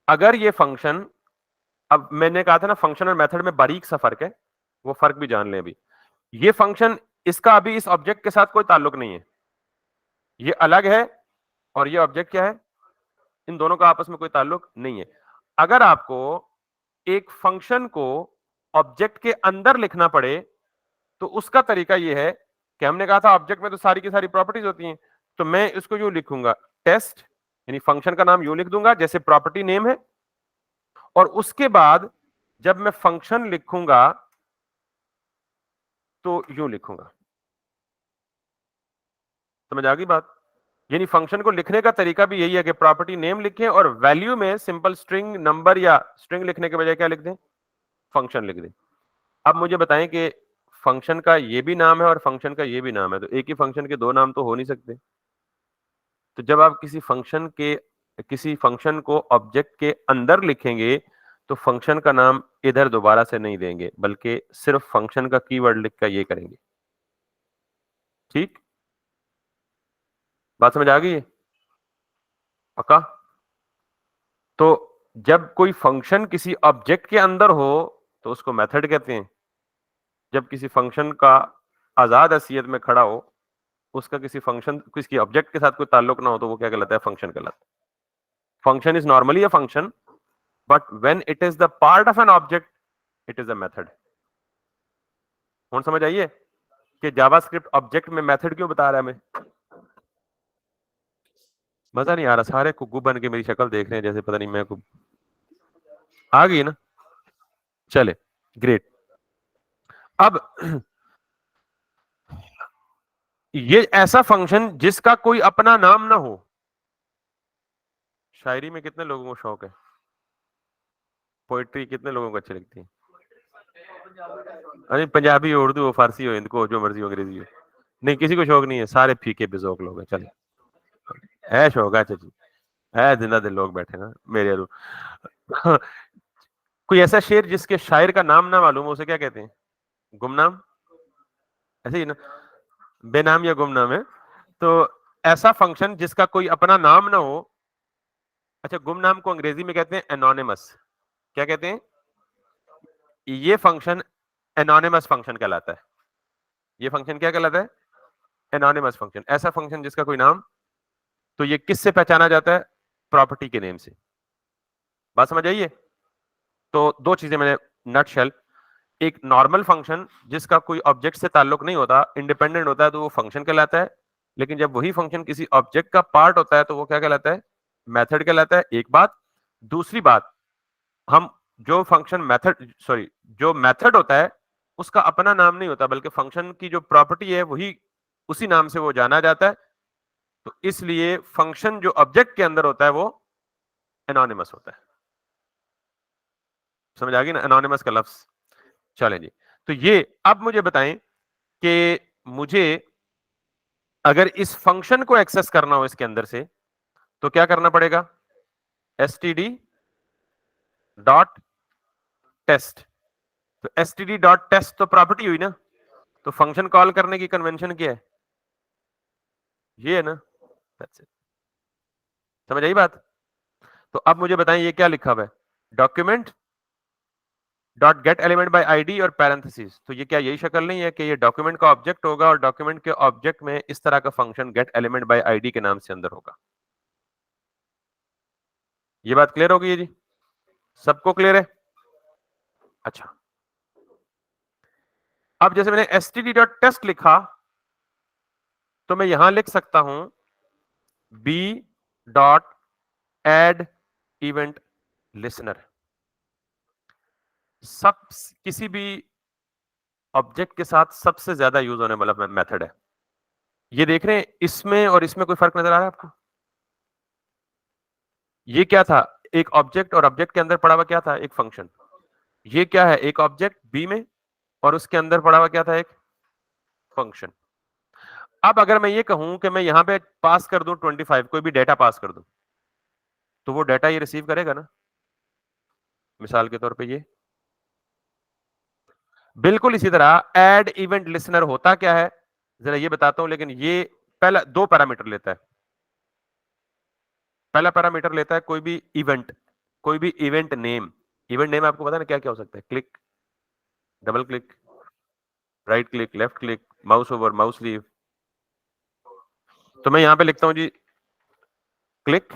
अगर ये फंक्शन, अब मैंने कहा था ना फंक्शन और मेथड में बारीक सा फर्क है, वो फर्क भी जान लें अभी। ये फंक्शन, इसका अभी इस ऑब्जेक्ट के साथ कोई ताल्लुक नहीं है, ये अलग है, और ये ऑब्जेक्ट क्या है, इन दोनों का आपस में कोई ताल्लुक नहीं है। अगर आपको एक फंक्शन को ऑब्जेक्ट के अंदर लिखना पड़े तो उसका तरीका यह है कि हमने कहा था ऑब्जेक्ट में तो सारी की सारी प्रॉपर्टीज होती हैं, तो मैं इसको यूं लिखूंगा, टेस्ट, यानी फंक्शन का नाम यूं लिख दूंगा जैसे प्रॉपर्टी नेम है, और उसके बाद जब मैं फंक्शन लिखूंगा तो यूं लिखूंगा। समझ आ गई बात? यानी फंक्शन को लिखने का तरीका भी यही है कि प्रॉपर्टी नेम लिखें और वैल्यू में सिंपल स्ट्रिंग नंबर या स्ट्रिंग लिखने के बजाय क्या लिख दें? फंक्शन लिख दें। अब मुझे बताएं कि फंक्शन का ये भी नाम है और फंक्शन का ये भी नाम है, तो एक ही फंक्शन के दो नाम तो हो नहीं सकते। तो जब आप किसी फंक्शन को ऑब्जेक्ट के अंदर लिखेंगे तो फंक्शन का नाम इधर दोबारा से नहीं देंगे, बल्कि सिर्फ फंक्शन का कीवर्ड लिख कर ये करेंगे। ठीक, बात समझ आ गई है? पक्का? तो जब कोई फंक्शन किसी ऑब्जेक्ट के अंदर हो तो उसको मेथड कहते हैं। जब किसी फंक्शन का आजाद हैसियत में खड़ा हो, उसका किसी ऑब्जेक्ट के साथ कोई ताल्लुक ना हो, तो वो क्या कहलाता है? फंक्शन कहलाता है। Function is normally a function, but when it is the part of an object, it is a method. कौन समझ आइए कि जावास्क्रिप्ट ऑब्जेक्ट में मेथड क्यों बता रहा है हमें? मजा नहीं आ रहा, सारे कुग्गू बन के मेरी शक्ल देख रहे हैं जैसे पता नहीं मैं को आ गई ना। चले, ग्रेट। अब ये ऐसा फंक्शन जिसका कोई अपना नाम ना हो। शायरी में कितने लोगों को शौक है? पोइट्री कितने लोगों को अच्छी लगती है? अरे पंजाबी हो, उर्दू हो, फारसी हो, हिंदी हो, जो मर्जी हो, अंग्रेजी हो, नहीं किसी को शौक नहीं है, सारे फीके बेजौक लोग हैं। चले, है शौक है, अच्छा जी, है जिंदा दिल लोग बैठे ना मेरे यारो। कोई ऐसा शेर जिसके शायर का नाम ना मालूम हो, उसे क्या कहते हैं? गुमनाम। ऐसे ही ना, बेनाम या गुमनाम है। तो ऐसा फंक्शन जिसका कोई अपना नाम ना हो। अच्छा, गुमनाम को अंग्रेजी में कहते हैं एनोनिमस। क्या कहते हैं? ये फंक्शन एनोनिमस फंक्शन कहलाता है। ये फंक्शन क्या कहलाता है? Anonymous function. ऐसा फंक्शन जिसका कोई नाम, तो ये किससे पहचाना जाता है? प्रॉपर्टी के नेम से। बात समझ आइए? तो दो चीजें मैंने नटशेल। एक नॉर्मल फंक्शन जिसका कोई ऑब्जेक्ट से ताल्लुक नहीं होता, इंडिपेंडेंट होता है, तो वो फंक्शन कहलाता है। लेकिन जब वही फंक्शन किसी ऑब्जेक्ट का पार्ट होता है तो वो क्या कहलाता है? मेथड कहलाता है। एक बात। दूसरी बात, हम जो फंक्शन मेथड सॉरी जो मेथड होता है उसका अपना नाम नहीं होता, बल्कि फंक्शन की जो प्रॉपर्टी है वही उसी नाम से वो जाना जाता है। तो इसलिए फंक्शन जो ऑब्जेक्ट के अंदर होता है वो एनोनिमस होता है। समझ आ गई ना एनोनिमस का लफ्ज? चलें जी। तो ये अब मुझे बताएं कि मुझे अगर इस फंक्शन को एक्सेस करना हो इसके अंदर से तो क्या करना पड़ेगा? std dot test. तो std डॉट टेस्ट तो प्रॉपर्टी हुई ना। तो फंक्शन कॉल करने की कन्वेंशन क्या है? ये है ना। That's it. समझ आई बात? तो अब मुझे बताएं ये क्या लिखा हुआ है? Document dot gate element bye ID और पैरेंथेसिस। तो ये क्या यही शक्ल नहीं है कि ये डॉक्यूमेंट का ऑब्जेक्ट होगा और डॉक्यूमेंट के ऑब्जेक्ट में इस तरह का function gate element bye ID के नाम से अंदर होगा? ये बात क्लियर होगी जी? सबको क्लियर है? अच्छा, अब जैसे मैंने std.test लिखा तो मैं यहां लिख सकता हूं b dot add event listener. सब किसी भी ऑब्जेक्ट के साथ सबसे ज्यादा यूज होने वाला मेथड है। ये देख रहे हैं, इसमें और इसमें कोई फर्क नजर आ रहा है आपको? ये क्या था? एक ऑब्जेक्ट, और ऑब्जेक्ट के अंदर पड़ा हुआ क्या था? एक फंक्शन। ये क्या है? एक ऑब्जेक्ट बी में और उसके अंदर पड़ा हुआ क्या था? एक फंक्शन। अब अगर मैं ये कहूं कि मैं यहां पे पास कर दूं 25, कोई भी डेटा पास कर दूं, तो वो डेटा ये रिसीव करेगा ना। मिसाल के तौर पे ये बिल्कुल इसी तरह एड इवेंट लिसनर होता क्या है जरा ये बताता हूं, लेकिन ये पहला दो पैरामीटर लेता है। पहला पैरामीटर लेता है कोई भी इवेंट नेम। इवेंट नेम आपको पता है ना क्या क्या हो सकता है? Click, double click, right click, left click, mouse over, mouse leave. तो मैं यहां पे लिखता हूं जी क्लिक,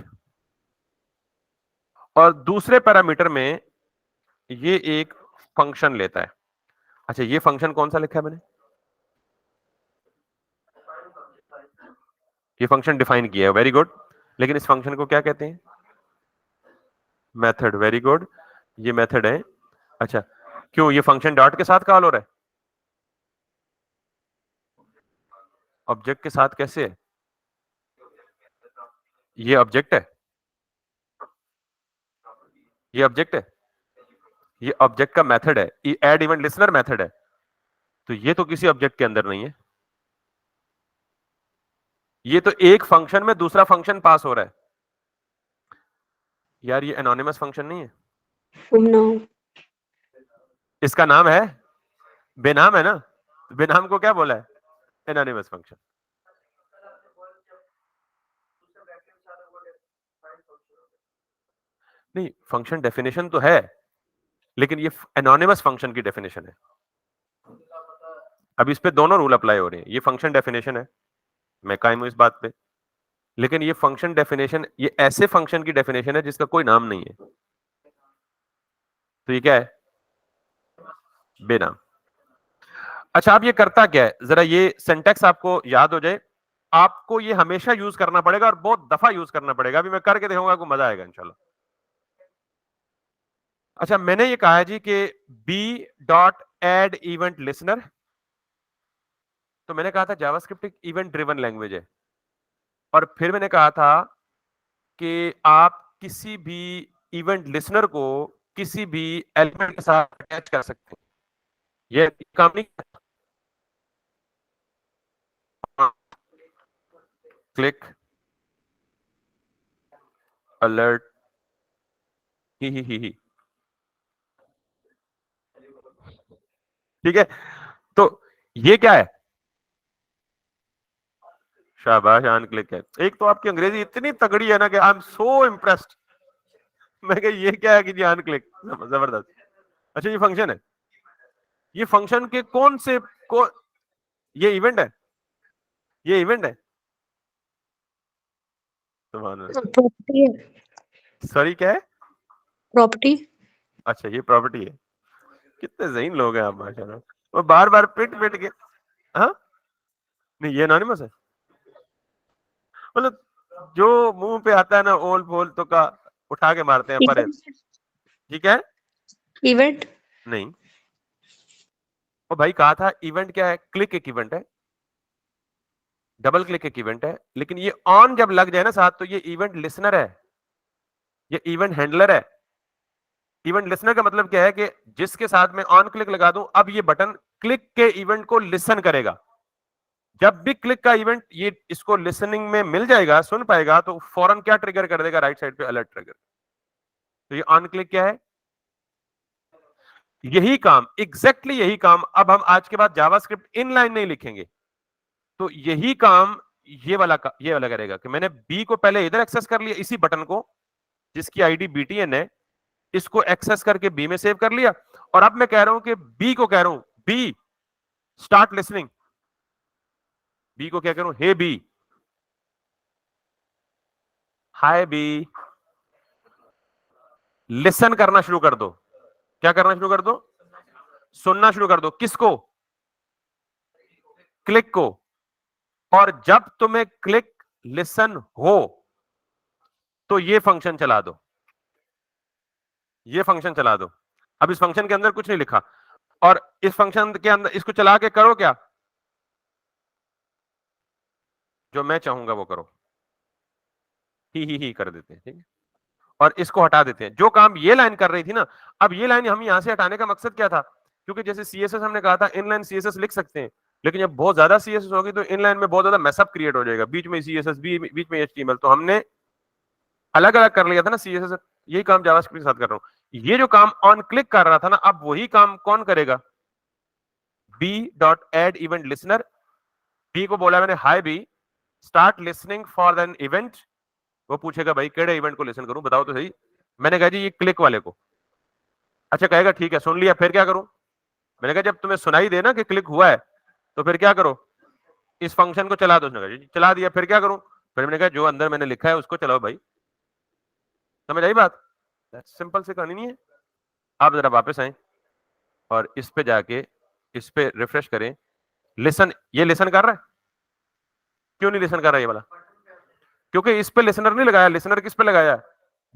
और दूसरे पैरामीटर में ये एक फंक्शन लेता है। अच्छा, ये फंक्शन कौन सा लिखा है मैंने? ये फंक्शन डिफाइन किया है, वेरी गुड। लेकिन इस फंक्शन को क्या कहते हैं? Method, very good. ये मेथड है। अच्छा, क्यों ये फंक्शन डॉट के साथ कॉल हो रहा है? ऑब्जेक्ट के साथ कैसे है? ये ऑब्जेक्ट है, ये ऑब्जेक्ट है, ये ऑब्जेक्ट का मेथड है, ये एड इवेंट लिसनर मेथड है। तो ये तो किसी ऑब्जेक्ट के अंदर नहीं है। ये तो एक फंक्शन में दूसरा फंक्शन पास हो रहा है। यार ये एनोनिमस फंक्शन नहीं है। गुमनाम। इसका नाम है बेनाम, है ना? बेनाम को क्या बोला है? Anonymous function. नहीं, फंक्शन डेफिनेशन तो है, लेकिन ये एनोनिमस फंक्शन की डेफिनेशन है। अब इस पे दोनों रूल अप्लाई हो रहे हैं। ये फंक्शन डेफिनेशन है, मैं कायम हूं इस बात पे। लेकिन ये फंक्शन डेफिनेशन, ये ऐसे फंक्शन की डेफिनेशन है जिसका कोई नाम नहीं है। तो ये क्या है? बेनाम। अच्छा, अब ये करता क्या है? जरा ये सिंटैक्स आपको याद हो जाए। आपको ये हमेशा यूज करना पड़ेगा और बहुत दफा यूज करना पड़ेगा। अभी मैं करके देखूंगा, आपको मजा आएगा इंशाल्लाह। अच्छा, मैंने ये कहा है जी कि B dot add event listener. तो मैंने कहा था जावास्क्रिप्ट एक इवेंट ड्रिवन लैंग्वेज है, और फिर मैंने कहा था कि आप किसी भी इवेंट लिसनर को किसी भी एलिमेंट के साथ अटैच कर सकते हैं। ये काम नहीं। क्लिक, अलर्ट, ही। ठीक है? तो ये क्या है? शाबाश, ऑन क्लिक है। एक तो आपकी अंग्रेजी इतनी तगड़ी है ना कि आई एम सो इम्प्रेस्ड। मैं कह ये क्या है कि जी ऑन क्लिक, जबरदस्त। अच्छा, ये फंक्शन है, ये फंक्शन के कौन से को, ये इवेंट है, ये इवेंट है। प्रॉपर्टी है। सॉरी, क्या है? प्रॉपर्टी। अच्छा, ये प्रॉपर्टी है। कितने ज़हीन लोग हैं आप, माशाल्लाह। और बार बार पिट पिट के, हाँ नहीं, ये एनोनिमस है। मतलब जो मुंह पे आता है ना ओल फोल तो का उठा के मारते हैं पर। ठीक है, इवेंट। नहीं। और भाई कहा था इवेंट क्या है? क्लिक एक इवेंट है, डबल क्लिक एक इवेंट है, लेकिन ये ऑन जब लग जाए ना साथ तो ये इवेंट लिसनर है, ये इवेंट हैंडलर है। इवेंट लिसनर का मतलब क्या है कि जिसके साथ में ऑन क्लिक लगा दूं, अब ये बटन क्लिक के इवेंट को लिसन करेगा। जब भी क्लिक का इवेंट ये इसको लिसनिंग में मिल जाएगा, सुन पाएगा, तो फौरन क्या ट्रिगर कर देगा? राइट साइड पे अलर्ट ट्रिगर। तो ये ऑन क्लिक क्या है? यही काम, एग्जैक्टली यही काम अब हम आज के बाद जावास्क्रिप्ट इनलाइन नहीं लिखेंगे, तो यही काम ये वाला करेगा कि मैंने बी को पहले इधर एक्सेस कर लिया, इसी बटन को जिसकी आईडी बीटीएन है, इसको एक्सेस करके बी में सेव कर लिया। और अब मैं कह रहा हूं कि बी को कह रहा हूं, बी स्टार्ट लिसनिंग। बी को क्या करूं? हे बी, हाय बी, लिसन करना शुरू कर दो। क्या करना शुरू कर दो? सुनना शुरू कर दो। किसको? क्लिक को। और जब तुम्हें क्लिक लिसन हो तो ये फंक्शन चला दो, ये फंक्शन चला दो। अब इस फंक्शन के अंदर कुछ नहीं लिखा, और इस फंक्शन के अंदर इसको चला के करो क्या? जो मैं चाहूंगा वो करो। ही कर देते हैं, ठीक है। और इसको हटा देते हैं। जो काम ये लाइन कर रही थी ना, अब ये लाइन हम यहां से हटाने का मकसद क्या था? क्योंकि जैसे सीएसएस हमने कहा था इनलाइन सीएसएस लिख सकते हैं, लेकिन जब बहुत ज्यादा सीएसएस होगी तो इनलाइन में बहुत ज्यादा मैसअप क्रिएट हो जाएगा, बीच में सीएसएस, बीच में एचटीएमएल। तो हमने अलग अलग कर लिया था ना सीएसएस। यही काम जावास्क्रिप्ट के साथ कर रहा हूं। ये जो काम ऑन क्लिक कर रहा था ना, अब वही काम कौन करेगा? B dot add event listener. B को बोला मैंने, hi B, start listening for an event. वो पूछेगा भाई केड़े इवेंट को लिसन करूं, बताओ तो सही। मैंने कहा जी ये क्लिक वाले को। अच्छा, कहेगा ठीक है, सुन लिया, फिर क्या करूं? मैंने कहा जब तुम्हें सुनाई दे ना कि क्लिक हुआ है तो फिर क्या करो? इस फंक्शन को चला दो। उसने कहा जी चला दिया, फिर क्या करूं? फिर मैंने कहा जो अंदर मैंने लिखा है उसको चलाओ भाई। समझ आई बात? सिंपल सी कहानी नहीं है। आप जरा वापस आए और इस पे जाके इस पे रिफ्रेश करें। लिसन, ये लिसन कर रहा है? क्यों नहीं लिसन कर रहा है ये वाला? क्योंकि इस पे लिसनर नहीं लगाया। लिसनर किस पे लगाया?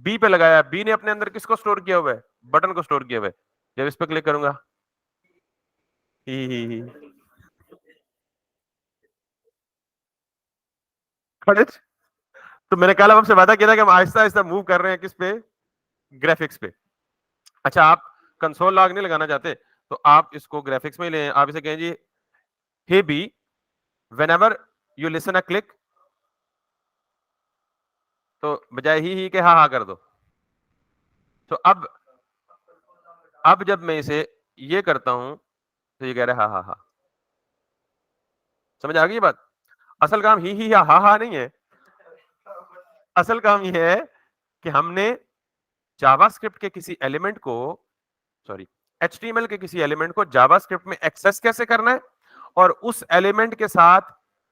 बी पे लगाया। बी ने अपने अंदर किसको स्टोर किया हुआ है? बटन को स्टोर किया हुआ है। जब इस पे क्लिक करूंगा, ही खड़े। तो मैंने कल आपसे वादा किया था कि हम आहिस्ता आहिस्ता मूव कर रहे हैं किस पे? ग्राफिक्स पे। अच्छा, आप कंसोल लॉग नहीं लगाना चाहते तो आप इसको ग्राफिक्स में ही लें। आप इसे कहें G, hey B, whenever you listen a click, तो बजाय ही के हा कर दो। तो अब जब मैं इसे ये करता हूं तो ये कह रहा है हा हा। समझ आ गई बात? असल काम ही या हा नहीं है। असल काम यह है कि हमने जावास्क्रिप्ट के किसी एलिमेंट को, सॉरी, एचटीएमएल के किसी एलिमेंट को जावास्क्रिप्ट में एक्सेस कैसे करना है और उस एलिमेंट के साथ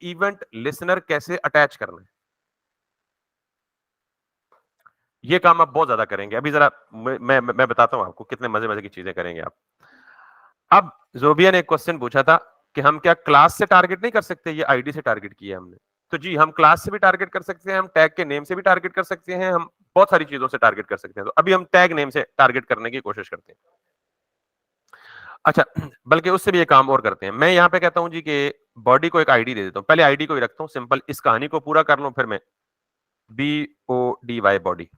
इवेंट लिसनर कैसे अटैच करना है। ये काम आप बहुत ज्यादा करेंगे। अभी जरा मैं बताता हूं आपको कितने मजे मजे की चीजें करेंगे आप। अब जोबिया ने एक क्वेश्चन पूछा था कि हम क्या क्लास से टारगेट नहीं कर सकते? ये आईडी से टारगेट किया हमने। तो जी, हम क्लास से भी टारगेट कर सकते हैं, हम टैग के नेम से भी टारगेट कर सकते हैं, हम बहुत सारी चीजों से टारगेट कर सकते हैं। तो अभी हम टैग नेम से टारगेट करने की कोशिश करते हैं। अच्छा, बल्कि उससे भी एक काम और करते हैं। मैं यहाँ पे कहता हूं जी कि बॉडी को एक आईडी दे देता हूं। पहले आईडी को ही रखता हूं सिंपल, इस कहानी को पूरा कर लूं फिर मैं। BODY बॉडी,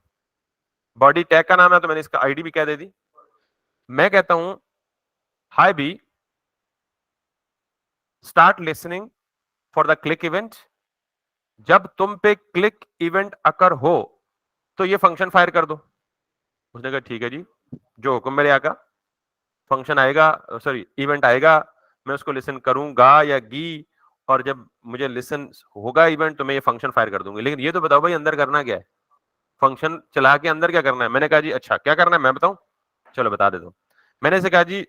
बॉडी टैग का नाम है तो मैंने इसका आईडी भी कह दे दी। मैं कहता हूं hi B, start listening for the click event. जब तुम पे क्लिक इवेंट अकर हो तो ये फंक्शन फायर कर दो। उसने कहा ठीक है जी, जो हुक्म मेरे आका। फंक्शन आएगा, सॉरी इवेंट आएगा, मैं उसको लिसन करूंगा या गी, और जब मुझे लिसन होगा इवेंट तो मैं ये फंक्शन फायर कर दूंगी। लेकिन ये तो बताओ भाई अंदर करना क्या है, फंक्शन चला के अंदर क्या करना है? मैंने कहा जी अच्छा क्या करना है मैं बताऊं, चलो बता देता हूं। मैंने इसे कहा जी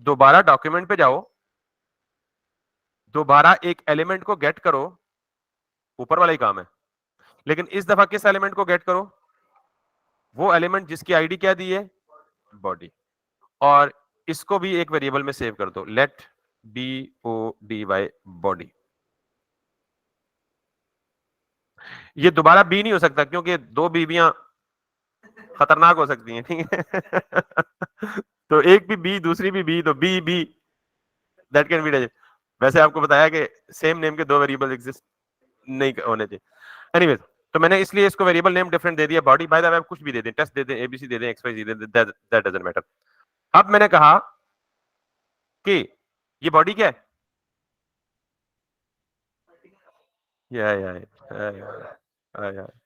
दोबारा डॉक्यूमेंट पे जाओ, दोबारा एक एलिमेंट को गेट करो, ऊपर वाला ही काम है, लेकिन इस दफा किस एलिमेंट को गेट करो? वो एलिमेंट जिसकी आईडी क्या दी है, बॉडी। और इसको भी एक वेरिएबल में सेव कर दो, लेट BODY बॉडी। ये दोबारा बी नहीं हो सकता क्योंकि दो बीबियां खतरनाक हो सकती हैं, ठीक है। तो एक भी बी दूसरी भी बी, तो B B that can be. वैसे आपको बताया कि सेम नेम के दो वेरिएबल एग्जिस्ट नहीं होने चाहिए। एनीवेज, तो मैंने इसलिए इसको वेरिएबल नेम डिफरेंट दे दिया, बॉडी। बाय द वे कुछ भी दे दें, टेस्ट दे दें, एबीसी दे दें, XYZ दे दें, दैट डजंट मैटर। अब मैंने कहा कि ये बॉडी क्या है, या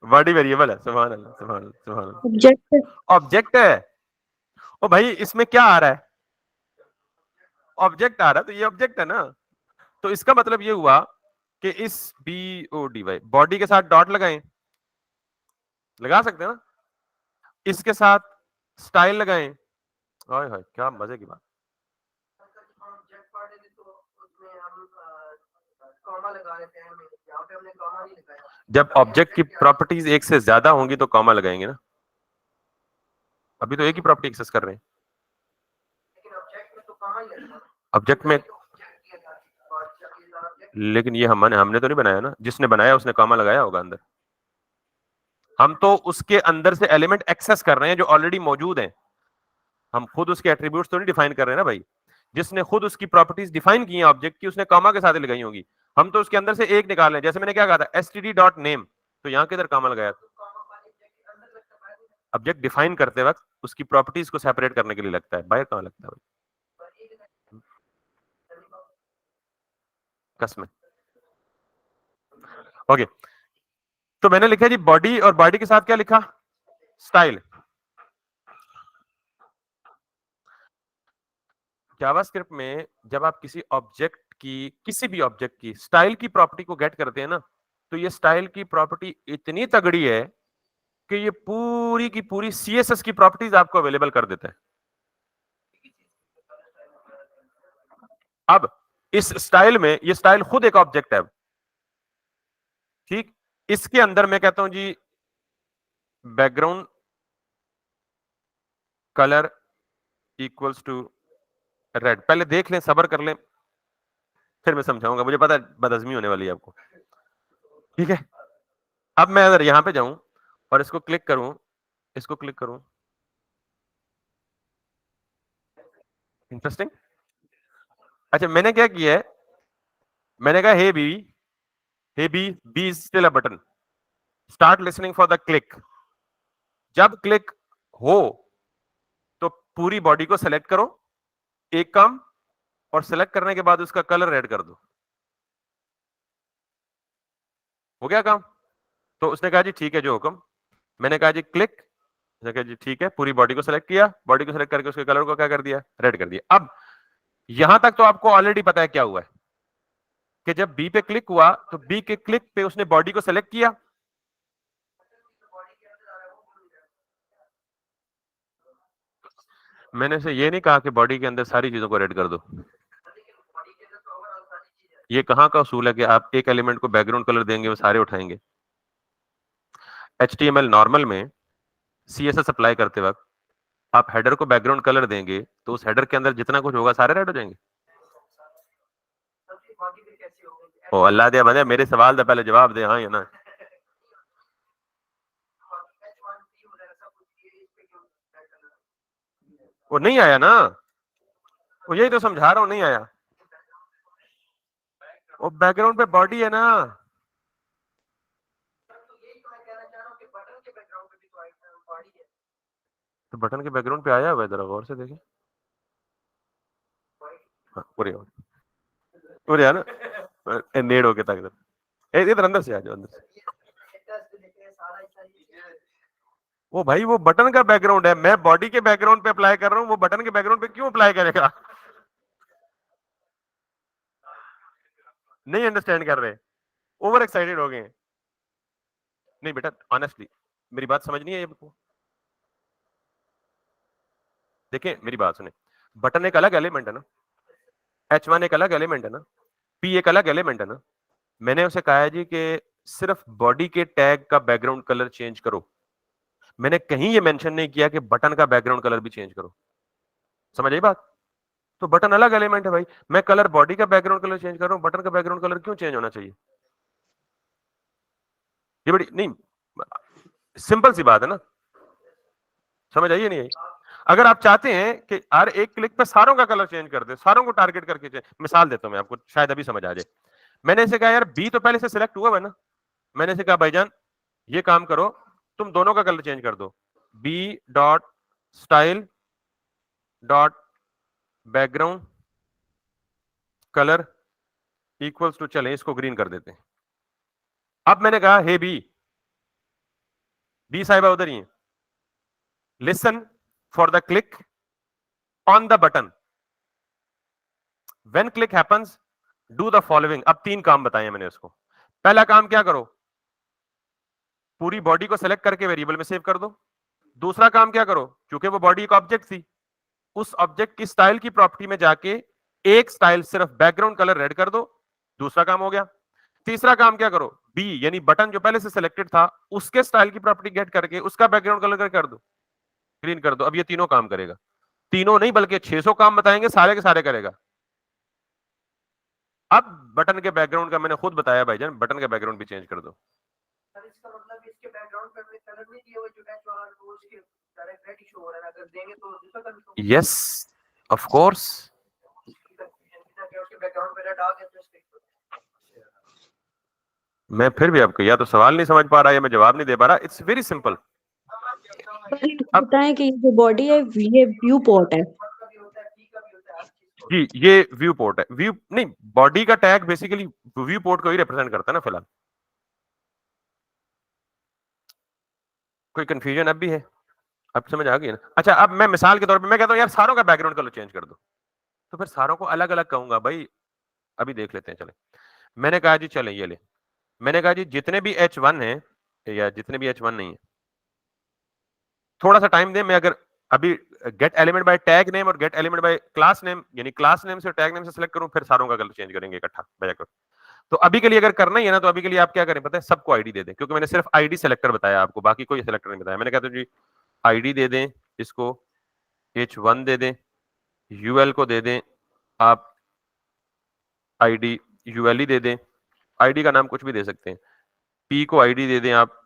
बॉडी वेरिएबल है। सुभान अल्लाह, सुभान अल्लाह, सुभान अल्लाह। ऑब्जेक्ट ऑब्जेक्ट है। ओ भाई इसमें क्या आ रहा है, ऑब्जेक्ट आ रहा है, तो ये ऑब्जेक्ट है ना। तो इसका मतलब ये हुआ कि इस BODY बॉडी के साथ डॉट लगाएं, लगा सकते हैं ना, इसके साथ स्टाइल लगाएं, हाय हाय क्या मजे की बात। जब ऑब्जेक्ट की प्रॉपर्टीज एक से ज्यादा होंगी तो कॉमा लगाएंगे ना, अभी तो एक ही प्रॉपर्टी एक्सेस कर रहे हैं। ऑब्जेक्ट में, लेकिन ये हमने तो नहीं बनाया ना, जिसने बनाया उसने कॉमा लगाया होगा अंदर। हम तो उसके अंदर से एलिमेंट एक्सेस कर रहे हैं जो ऑलरेडी मौजूद हैं, हम खुद उसके एट्रीब्यूट्स तो नहीं डिफाइन कर रहे हैं ना भाई। जिसने खुद उसकी प्रॉपर्टीज डिफाइन की हैं ऑब्जेक्ट की, उसने कॉमा के साथ ही लगाई होंगी। हम तो उसके अंदर से एक निकाल रहे हैं, जैसे मैंने क्या कहा था std.name, तो यहां किधर कॉमा लगाया था? ऑब्जेक्ट डिफाइन करते वक्त उसकी प्रॉपर्टीज को सेपरेट करने के लिए लगता है, बाहर कहां लगता है भाई? कसम। ओके, तो मैंने लिखा जी बॉडी, और बॉडी के साथ क्या लिखा, स्टाइल। जावास्क्रिप्ट में जब आप किसी ऑब्जेक्ट की, किसी भी ऑब्जेक्ट की स्टाइल की प्रॉपर्टी को गेट करते हैं ना, तो ये स्टाइल की प्रॉपर्टी इतनी तगड़ी है कि ये पूरी की पूरी CSS की प्रॉपर्टीज आपको अवेलेबल कर देता है। अब इस स्टाइल में, ये स्टाइल खुद एक ऑब्जेक्ट है, ठीक। इसके अंदर मैं कहता हूं G background colour equals to red. पहले देख लें, सबर कर लें, फिर मैं समझाऊंगा, मुझे पता है बदहजमी होने वाली है आपको, ठीक है। अब मैं अगर यहां पे जाऊं और इसको क्लिक करूं, इसको क्लिक करूं, इंटरेस्टिंग। अच्छा मैंने क्या किया है, मैंने कहा hey B is still a button, start listening for the click. जब क्लिक हो तो पूरी बॉडी को सेलेक्ट करो, एक काम, और सेलेक्ट करने के बाद उसका कलर रेड कर दो। हो गया काम? तो उसने कहा जी ठीक है जो हुक्म। मैंने कहा जी क्लिक, उसने कहा जी ठीक है, पूरी बॉडी को सेलेक्ट किया, बॉडी को सेलेक्ट करके उसके कलर को क्या कर दिया, रेड कर दिया। अब यहां तक तो आपको ऑलरेडी पता है क्या हुआ है, कि जब बी पे क्लिक हुआ तो बी के क्लिक पे उसने बॉडी को सेलेक्ट किया, मैंने से ये नहीं कहा कि बॉडी के अंदर सारी चीजों को रेड कर दो। ये कहां का उसूल है कि आप एक एलिमेंट को बैकग्राउंड कलर देंगे वो सारे उठाएंगे? HTML नॉर्मल में CSS अप्लाई करते वक्त आप हेडर को बैकग्राउंड कलर देंगे तो उस हेडर के अंदर जितना कुछ होगा सारे रेड हो जाएंगे। ओ अल्लाह दिया बंदे, मेरे सवाल का पहले जवाब दे, हाँ या ना। वो नहीं आया ना, वो यही तो समझा रहा हूं, नहीं आया। वो बैकग्राउंड पे बॉडी है ना, तो बटन के बैकग्राउंड पे आया हुआ है, जरा गौर से देखें। हाँ, उरे आ ना, नेड़ होके तक इधर अंदर से आ जाओ, अंदर से। वो भाई वो बटन का बैकग्राउंड है, मैं बॉडी के बैकग्राउंड पे अप्लाई कर रहा हूँ, वो बटन के बैकग्राउंड पे क्यों अप्लाई करेगा? नहीं अंडरस्टैंड कर रहे, ओवर एक्साइटेड हो गए। नहीं बेटा ऑनेस्टली मेरी बात समझ नहीं है आपको। देखिए मेरी बात सुने, बटन एक अलग एलिमेंट है ना, H1 एक अलग एलिमेंट है ना, P एक अलग एलिमेंट है ना। मैंने उसे कहा है जी कि सिर्फ बॉडी के टैग का बैकग्राउंड कलर चेंज करो, मैंने कहीं ये मेंशन नहीं किया कि बटन का बैकग्राउंड कलर भी चेंज करो। समझ आई बात? तो बटन अलग एलिमेंट है भाई, मैं कलर बॉडी का बैकग्राउंड कलर चेंज कर रहा हूं, बटन का बैकग्राउंड कलर क्यों चेंज होना चाहिए? ये बड़ी नहीं सिंपल सी बात है ना, समझ आई नहीं आई? अगर आप चाहते हैं कि हर एक क्लिक पे सारों का कलर चेंज कर दे, सारों को टारगेट करके मिसाल देता हूं मैं आपको, शायद अभी समझ आ जाए। मैंने इसे कहा यार बी तो पहले से सिलेक्ट हुआ है ना, मैंने इसे कहा भाईजान ये काम करो, तुम दोनों का कलर चेंज कर दो, B dot style dot background colour equals to, चले इसको ग्रीन कर देते हैं। अब मैंने कहा हे बी साहिबा उधर ही है, listen for the click on the button, when click happens do the following. अब 3 काम बताए मैंने उसको। पहला काम क्या करो, पूरी बॉडी को सेलेक्ट करके वेरिएबल में सेव कर दो। दूसरा काम क्या करो, क्योंकि वो बॉडी एक ऑब्जेक्ट थी, उस ऑब्जेक्ट की स्टाइल की प्रॉपर्टी में जाके एक स्टाइल सिर्फ बैकग्राउंड कलर रेड कर दो, दूसरा काम हो गया। तीसरा काम क्या करो, बी यानी बटन जो पहले से सिलेक्टेड था उसके स्टाइल की प्रॉपर्टी गेट करके उसका बैकग्राउंड कलर कर दो, ग्रीन कर दो। अब ये तीनों काम करेगा, तीनों नहीं बल्कि 600 काम बताएंगे, सारे के सारे करेगा। अब बटन के बैकग्राउंड का मैंने खुद बताया भाईजान, बटन का बैकग्राउंड भी चेंज कर दो। इसका मतलब इसके बैकग्राउंड पे हमने कलर नहीं दिया हुआ, जो मैच वाला वो उसके डायरेक्ट रेड इशू हो रहा है, अगर देंगे तो दूसरा कलर तो यस ऑफ कोर्स। उसके बैकग्राउंड पे रेड आ गया तो इसके मैं फिर भी आपको या तो सवाल नहीं समझ पा रहा या मैं जवाब नहीं दे पा रहा, इट्स वेरी सिंपल। अब बताएं कि ये जो बॉडी है ये व्यू पोर्ट है। जी ये व्यू पोर्ट है, व्यू नहीं, बॉडी का टैग बेसिकली व्यू पोर्ट को ही रिप्रेजेंट करता है ना फिलहाल। कोई कंफ्यूजन अब भी है? अब समझ आ गई ना? अच्छा अब मैं मिसाल के तौर पे मैं कहता हूं यार सारों का बैकग्राउंड कलर चेंज कर दो, तो फिर सारों को अलग अलग कहूंगा भाई। अभी देख लेते हैं चले। मैंने कहा जी चले ये ले, मैंने कहा जी जितने भी H1 है या जितने भी H1 नहीं है, थोड़ा सा टाइम दे, मैं अगर अभी get element by tag name और get element by class name, यानी क्लास नेम से टैग नेम से सिलेक्ट करूं, फिर सारों का कलर चेंज करेंगे इकट्ठा बजा कर। तो अभी के लिए अगर करना ही है ना, तो अभी के लिए आप क्या करें पता है, सबको आईडी दे दें, क्योंकि मैंने सिर्फ आईडी सेलेक्टर बताया आपको, बाकी कोई सेलेक्टर नहीं बताया। मैंने कहा जी आईडी दे दें, इसको H1 दे दें, यूएल को दे दें आप आईडी यूएल ही दे दें, आईडी का नाम कुछ भी दे सकते हैं, पी को आईडी दे दें आप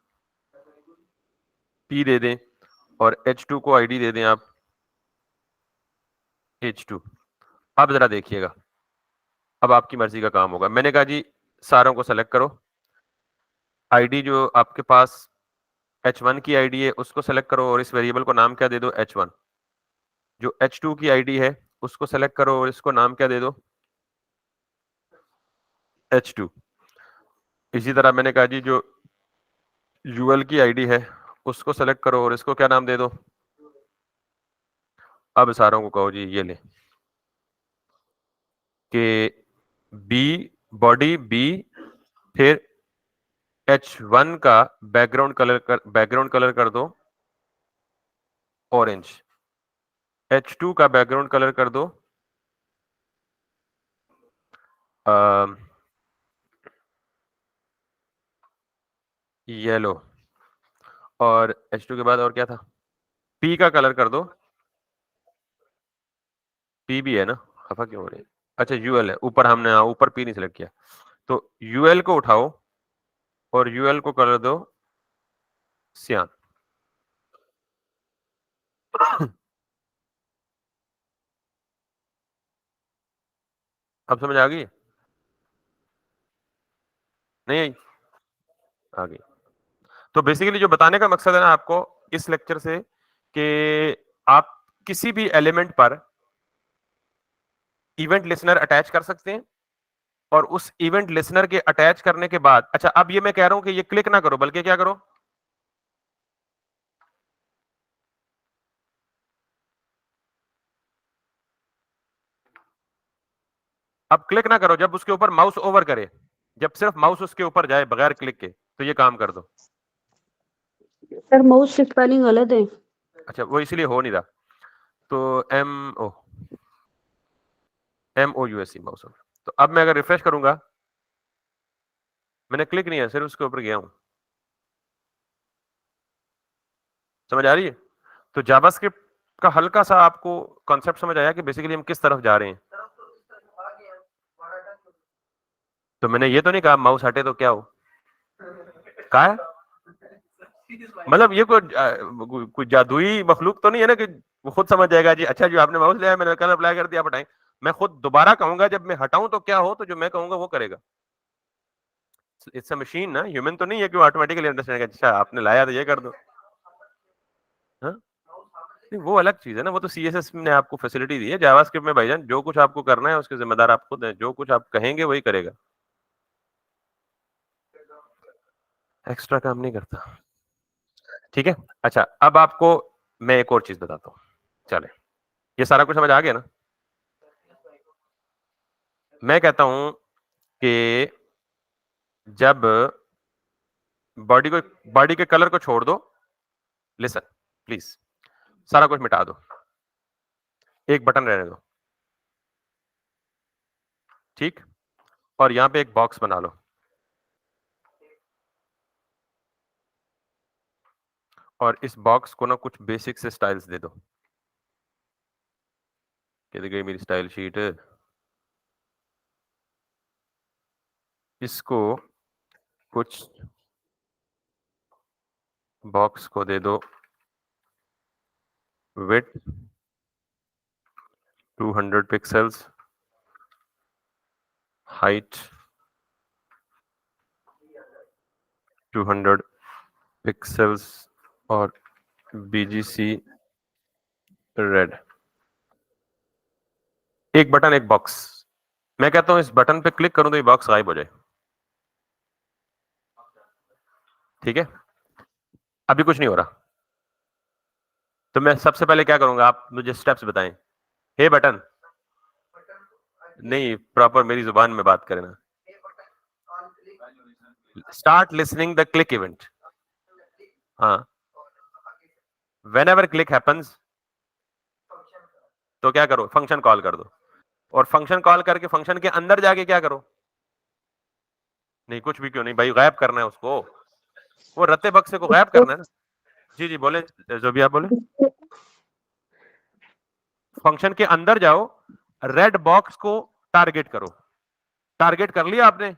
पी दे दें, और H2 को आईडी दे दें आप H2। अब जरा देखिएगा, अब आपकी मर्जी का काम होगा। मैंने कहा जी सारों को सेलेक्ट करो, आईडी जो आपके पास H1 की आईडी है उसको सेलेक्ट करो और इस वेरिएबल को नाम क्या दे दो H1। जो H2 की आईडी है उसको सेलेक्ट करो और इसको नाम क्या दे दो H2। इसी तरह मैंने कहा जी जो यूएल की आईडी है उसको सेलेक्ट करो और इसको क्या नाम दे दो। अब सारों को कहो जी ये ले कि बी बॉडी बी, फिर H1 का बैकग्राउंड कलर कर दो ऑरेंज, H2 का बैकग्राउंड कलर कर दो येलो, और H2 के बाद और क्या था, P का कलर कर दो, P भी है ना, खफा क्यों हो रही है? अच्छा यूएल है ऊपर, हमने हाँ ऊपर P नहीं सिलेक्ट किया, तो यूएल को उठाओ और यूएल को कलर दो सियान। अब समझ आ गई? नहीं आई? आ गई। तो बेसिकली जो बताने का मकसद है ना आपको इस लेक्चर से, कि आप किसी भी एलिमेंट पर इवेंट लिसनर अटैच कर सकते हैं, और उस इवेंट लिसनर के अटैच करने के बाद, अच्छा अब ये मैं कह रहा हूं कि ये क्लिक ना करो बल्कि क्या करो, अब क्लिक ना करो, जब उसके ऊपर माउस ओवर करे, जब सिर्फ माउस उसके ऊपर जाए बगैर क्लिक के, तो ये काम कर दो। सर माउस से स्पेलिंग गलत है। अच्छा, वो इसलिए हो नहीं रहा, तो MOUSE माउस ओवर। तो अब मैं अगर रिफ्रेश करूंगा, मैंने क्लिक नहीं है, सिर्फ उसके ऊपर गया हूं। समझ आ रही है? तो जावास्क्रिप्ट का हल्का सा आपको कॉन्सेप्ट समझ आया कि बेसिकली हम किस तरफ जा रहे हैं। तो मैंने ये तो नहीं कहा माउस हटे तो क्या हो, कहा है मतलब ये कोई जादुई मखलूक तो नहीं है ना कि वो खुद समझ जाएगा जी अच्छा जी आपने माउस लिया मैंने कलर अप्लाई कर दिया, आप हटाएं। मैं खुद दोबारा कहूंगा जब मैं हटाऊं तो क्या हो, तो जो मैं कहूंगा वो करेगा। इट्स अ मशीन ना, ह्यूमन तो नहीं है कि वो ऑटोमेटिकली अंडरस्टैंड अच्छा आपने लाया तो ये कर दो। हाँ, वो अलग चीज है ना, वो तो CSS ने आपको फैसिलिटी दी है। जावास्क्रिप्ट में भाईजान जो कुछ आपको करना है उसके जिम्मेदार आप खुद हैं, जो कुछ आप कहेंगे वही करेगा, एक्स्ट्रा काम नहीं करता। ठीक है, अच्छा अब आपको मैं एक और चीज बताता हूँ। चले, ये सारा कुछ समझ आ गया ना? मैं कहता हूं कि जब बॉडी के कलर को छोड़ दो, लिसन प्लीज, सारा कुछ मिटा दो, एक बटन रहने दो, ठीक? और यहां पे एक बॉक्स बना लो, और इस बॉक्स को ना कुछ बेसिक से स्टाइल्स दे दो। किधर गई मेरी स्टाइल शीट? इसको कुछ बॉक्स को दे दो विड्थ 200 पिक्सेल्स, हाइट 200 पिक्सेल्स और BGC रेड। एक बटन एक बॉक्स। मैं कहता हूं इस बटन पे क्लिक करूं तो ये बॉक्स गायब हो जाए। ठीक है, अभी कुछ नहीं हो रहा, तो मैं सबसे पहले क्या करूंगा, आप मुझे स्टेप्स बताएं। हे बटन, नहीं प्रॉपर मेरी जुबान में बात करें ना। Start listening the click event. हाँ, व्हेनेवर क्लिक हैपेंस, तो क्या करो, फंक्शन कॉल कर दो, और फंक्शन कॉल करके फंक्शन के अंदर जाके क्या करो, नहीं कुछ भी क्यों नहीं भाई, गायब करना है उसको, वो रत्ते बक्से को गायब करना है ना। जी जी बोले, जो भी आप बोले। फंक्शन के अंदर जाओ, रेड बॉक्स को टारगेट करो, टारगेट कर लिया आपने,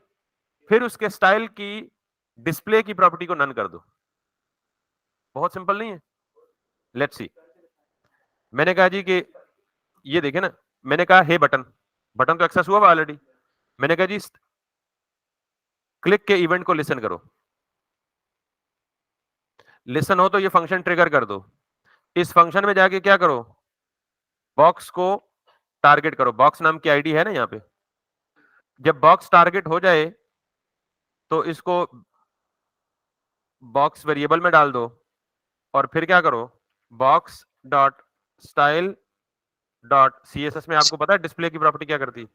फिर उसके स्टाइल की डिस्प्ले की प्रॉपर्टी को नन कर दो। बहुत सिंपल नहीं है? Let's see. मैंने कहा जी कि ये देखे ना, मैंने कहा हे बटन, बटन तो एक्सेस हुआ ऑलरेडी। मैंने कहा जी क्लिक के इवेंट को लिसन करो, लिसन हो तो ये फंक्शन ट्रिगर कर दो। इस फंक्शन में जाके क्या करो, बॉक्स को टारगेट करो, बॉक्स नाम की आईडी है ना यहाँ पे। जब बॉक्स टारगेट हो जाए तो इसको बॉक्स वेरिएबल में डाल दो, और फिर क्या करो, box dot style dot CSS में आपको पता है डिस्प्ले की प्रॉपर्टी क्या करती है?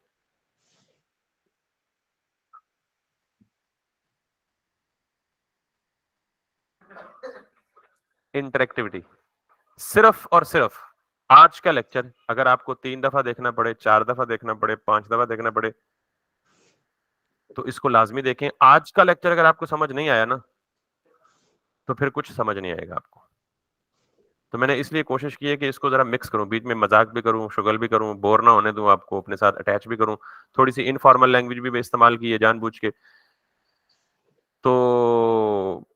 इंटरेक्टिविटी। सिर्फ और सिर्फ आज का लेक्चर अगर आपको 3 दफा देखना पड़े, 4 दफा देखना पड़े, 5 दफा देखना पड़े, तो इसको लाजमी देखें। आज का लेक्चर अगर आपको समझ नहीं आया ना, तो फिर कुछ समझ नहीं आएगा आपको। तो मैंने इसलिए कोशिश की है कि इसको जरा मिक्स करूं, बीच में मजाक भी करूं, शुगल भी करूं, बोर ना होने दूं आपको, अपने साथ अटैच भी करूं, थोड़ी सी इनफॉर्मल लैंग्वेज भी इस्तेमाल की है जानबूझ के। तो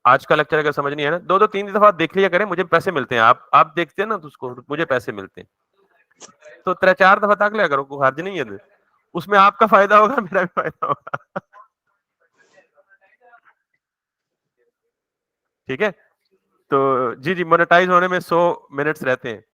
आज का लेक्चर अगर समझ नहीं है ना, 2-3 दफा देख लिया करें, मुझे पैसे मिलते हैं। आप देखते हैं ना तो उसको, मुझे पैसे मिलते हैं। तो 3-4 दफा तक लिया करो, कोई हर्ज नहीं है, उसमें आपका फायदा होगा, मेरा भी फायदा होगा। ठीक है, तो जी जी मोनेटाइज होने में 100 मिनट्स रहते हैं।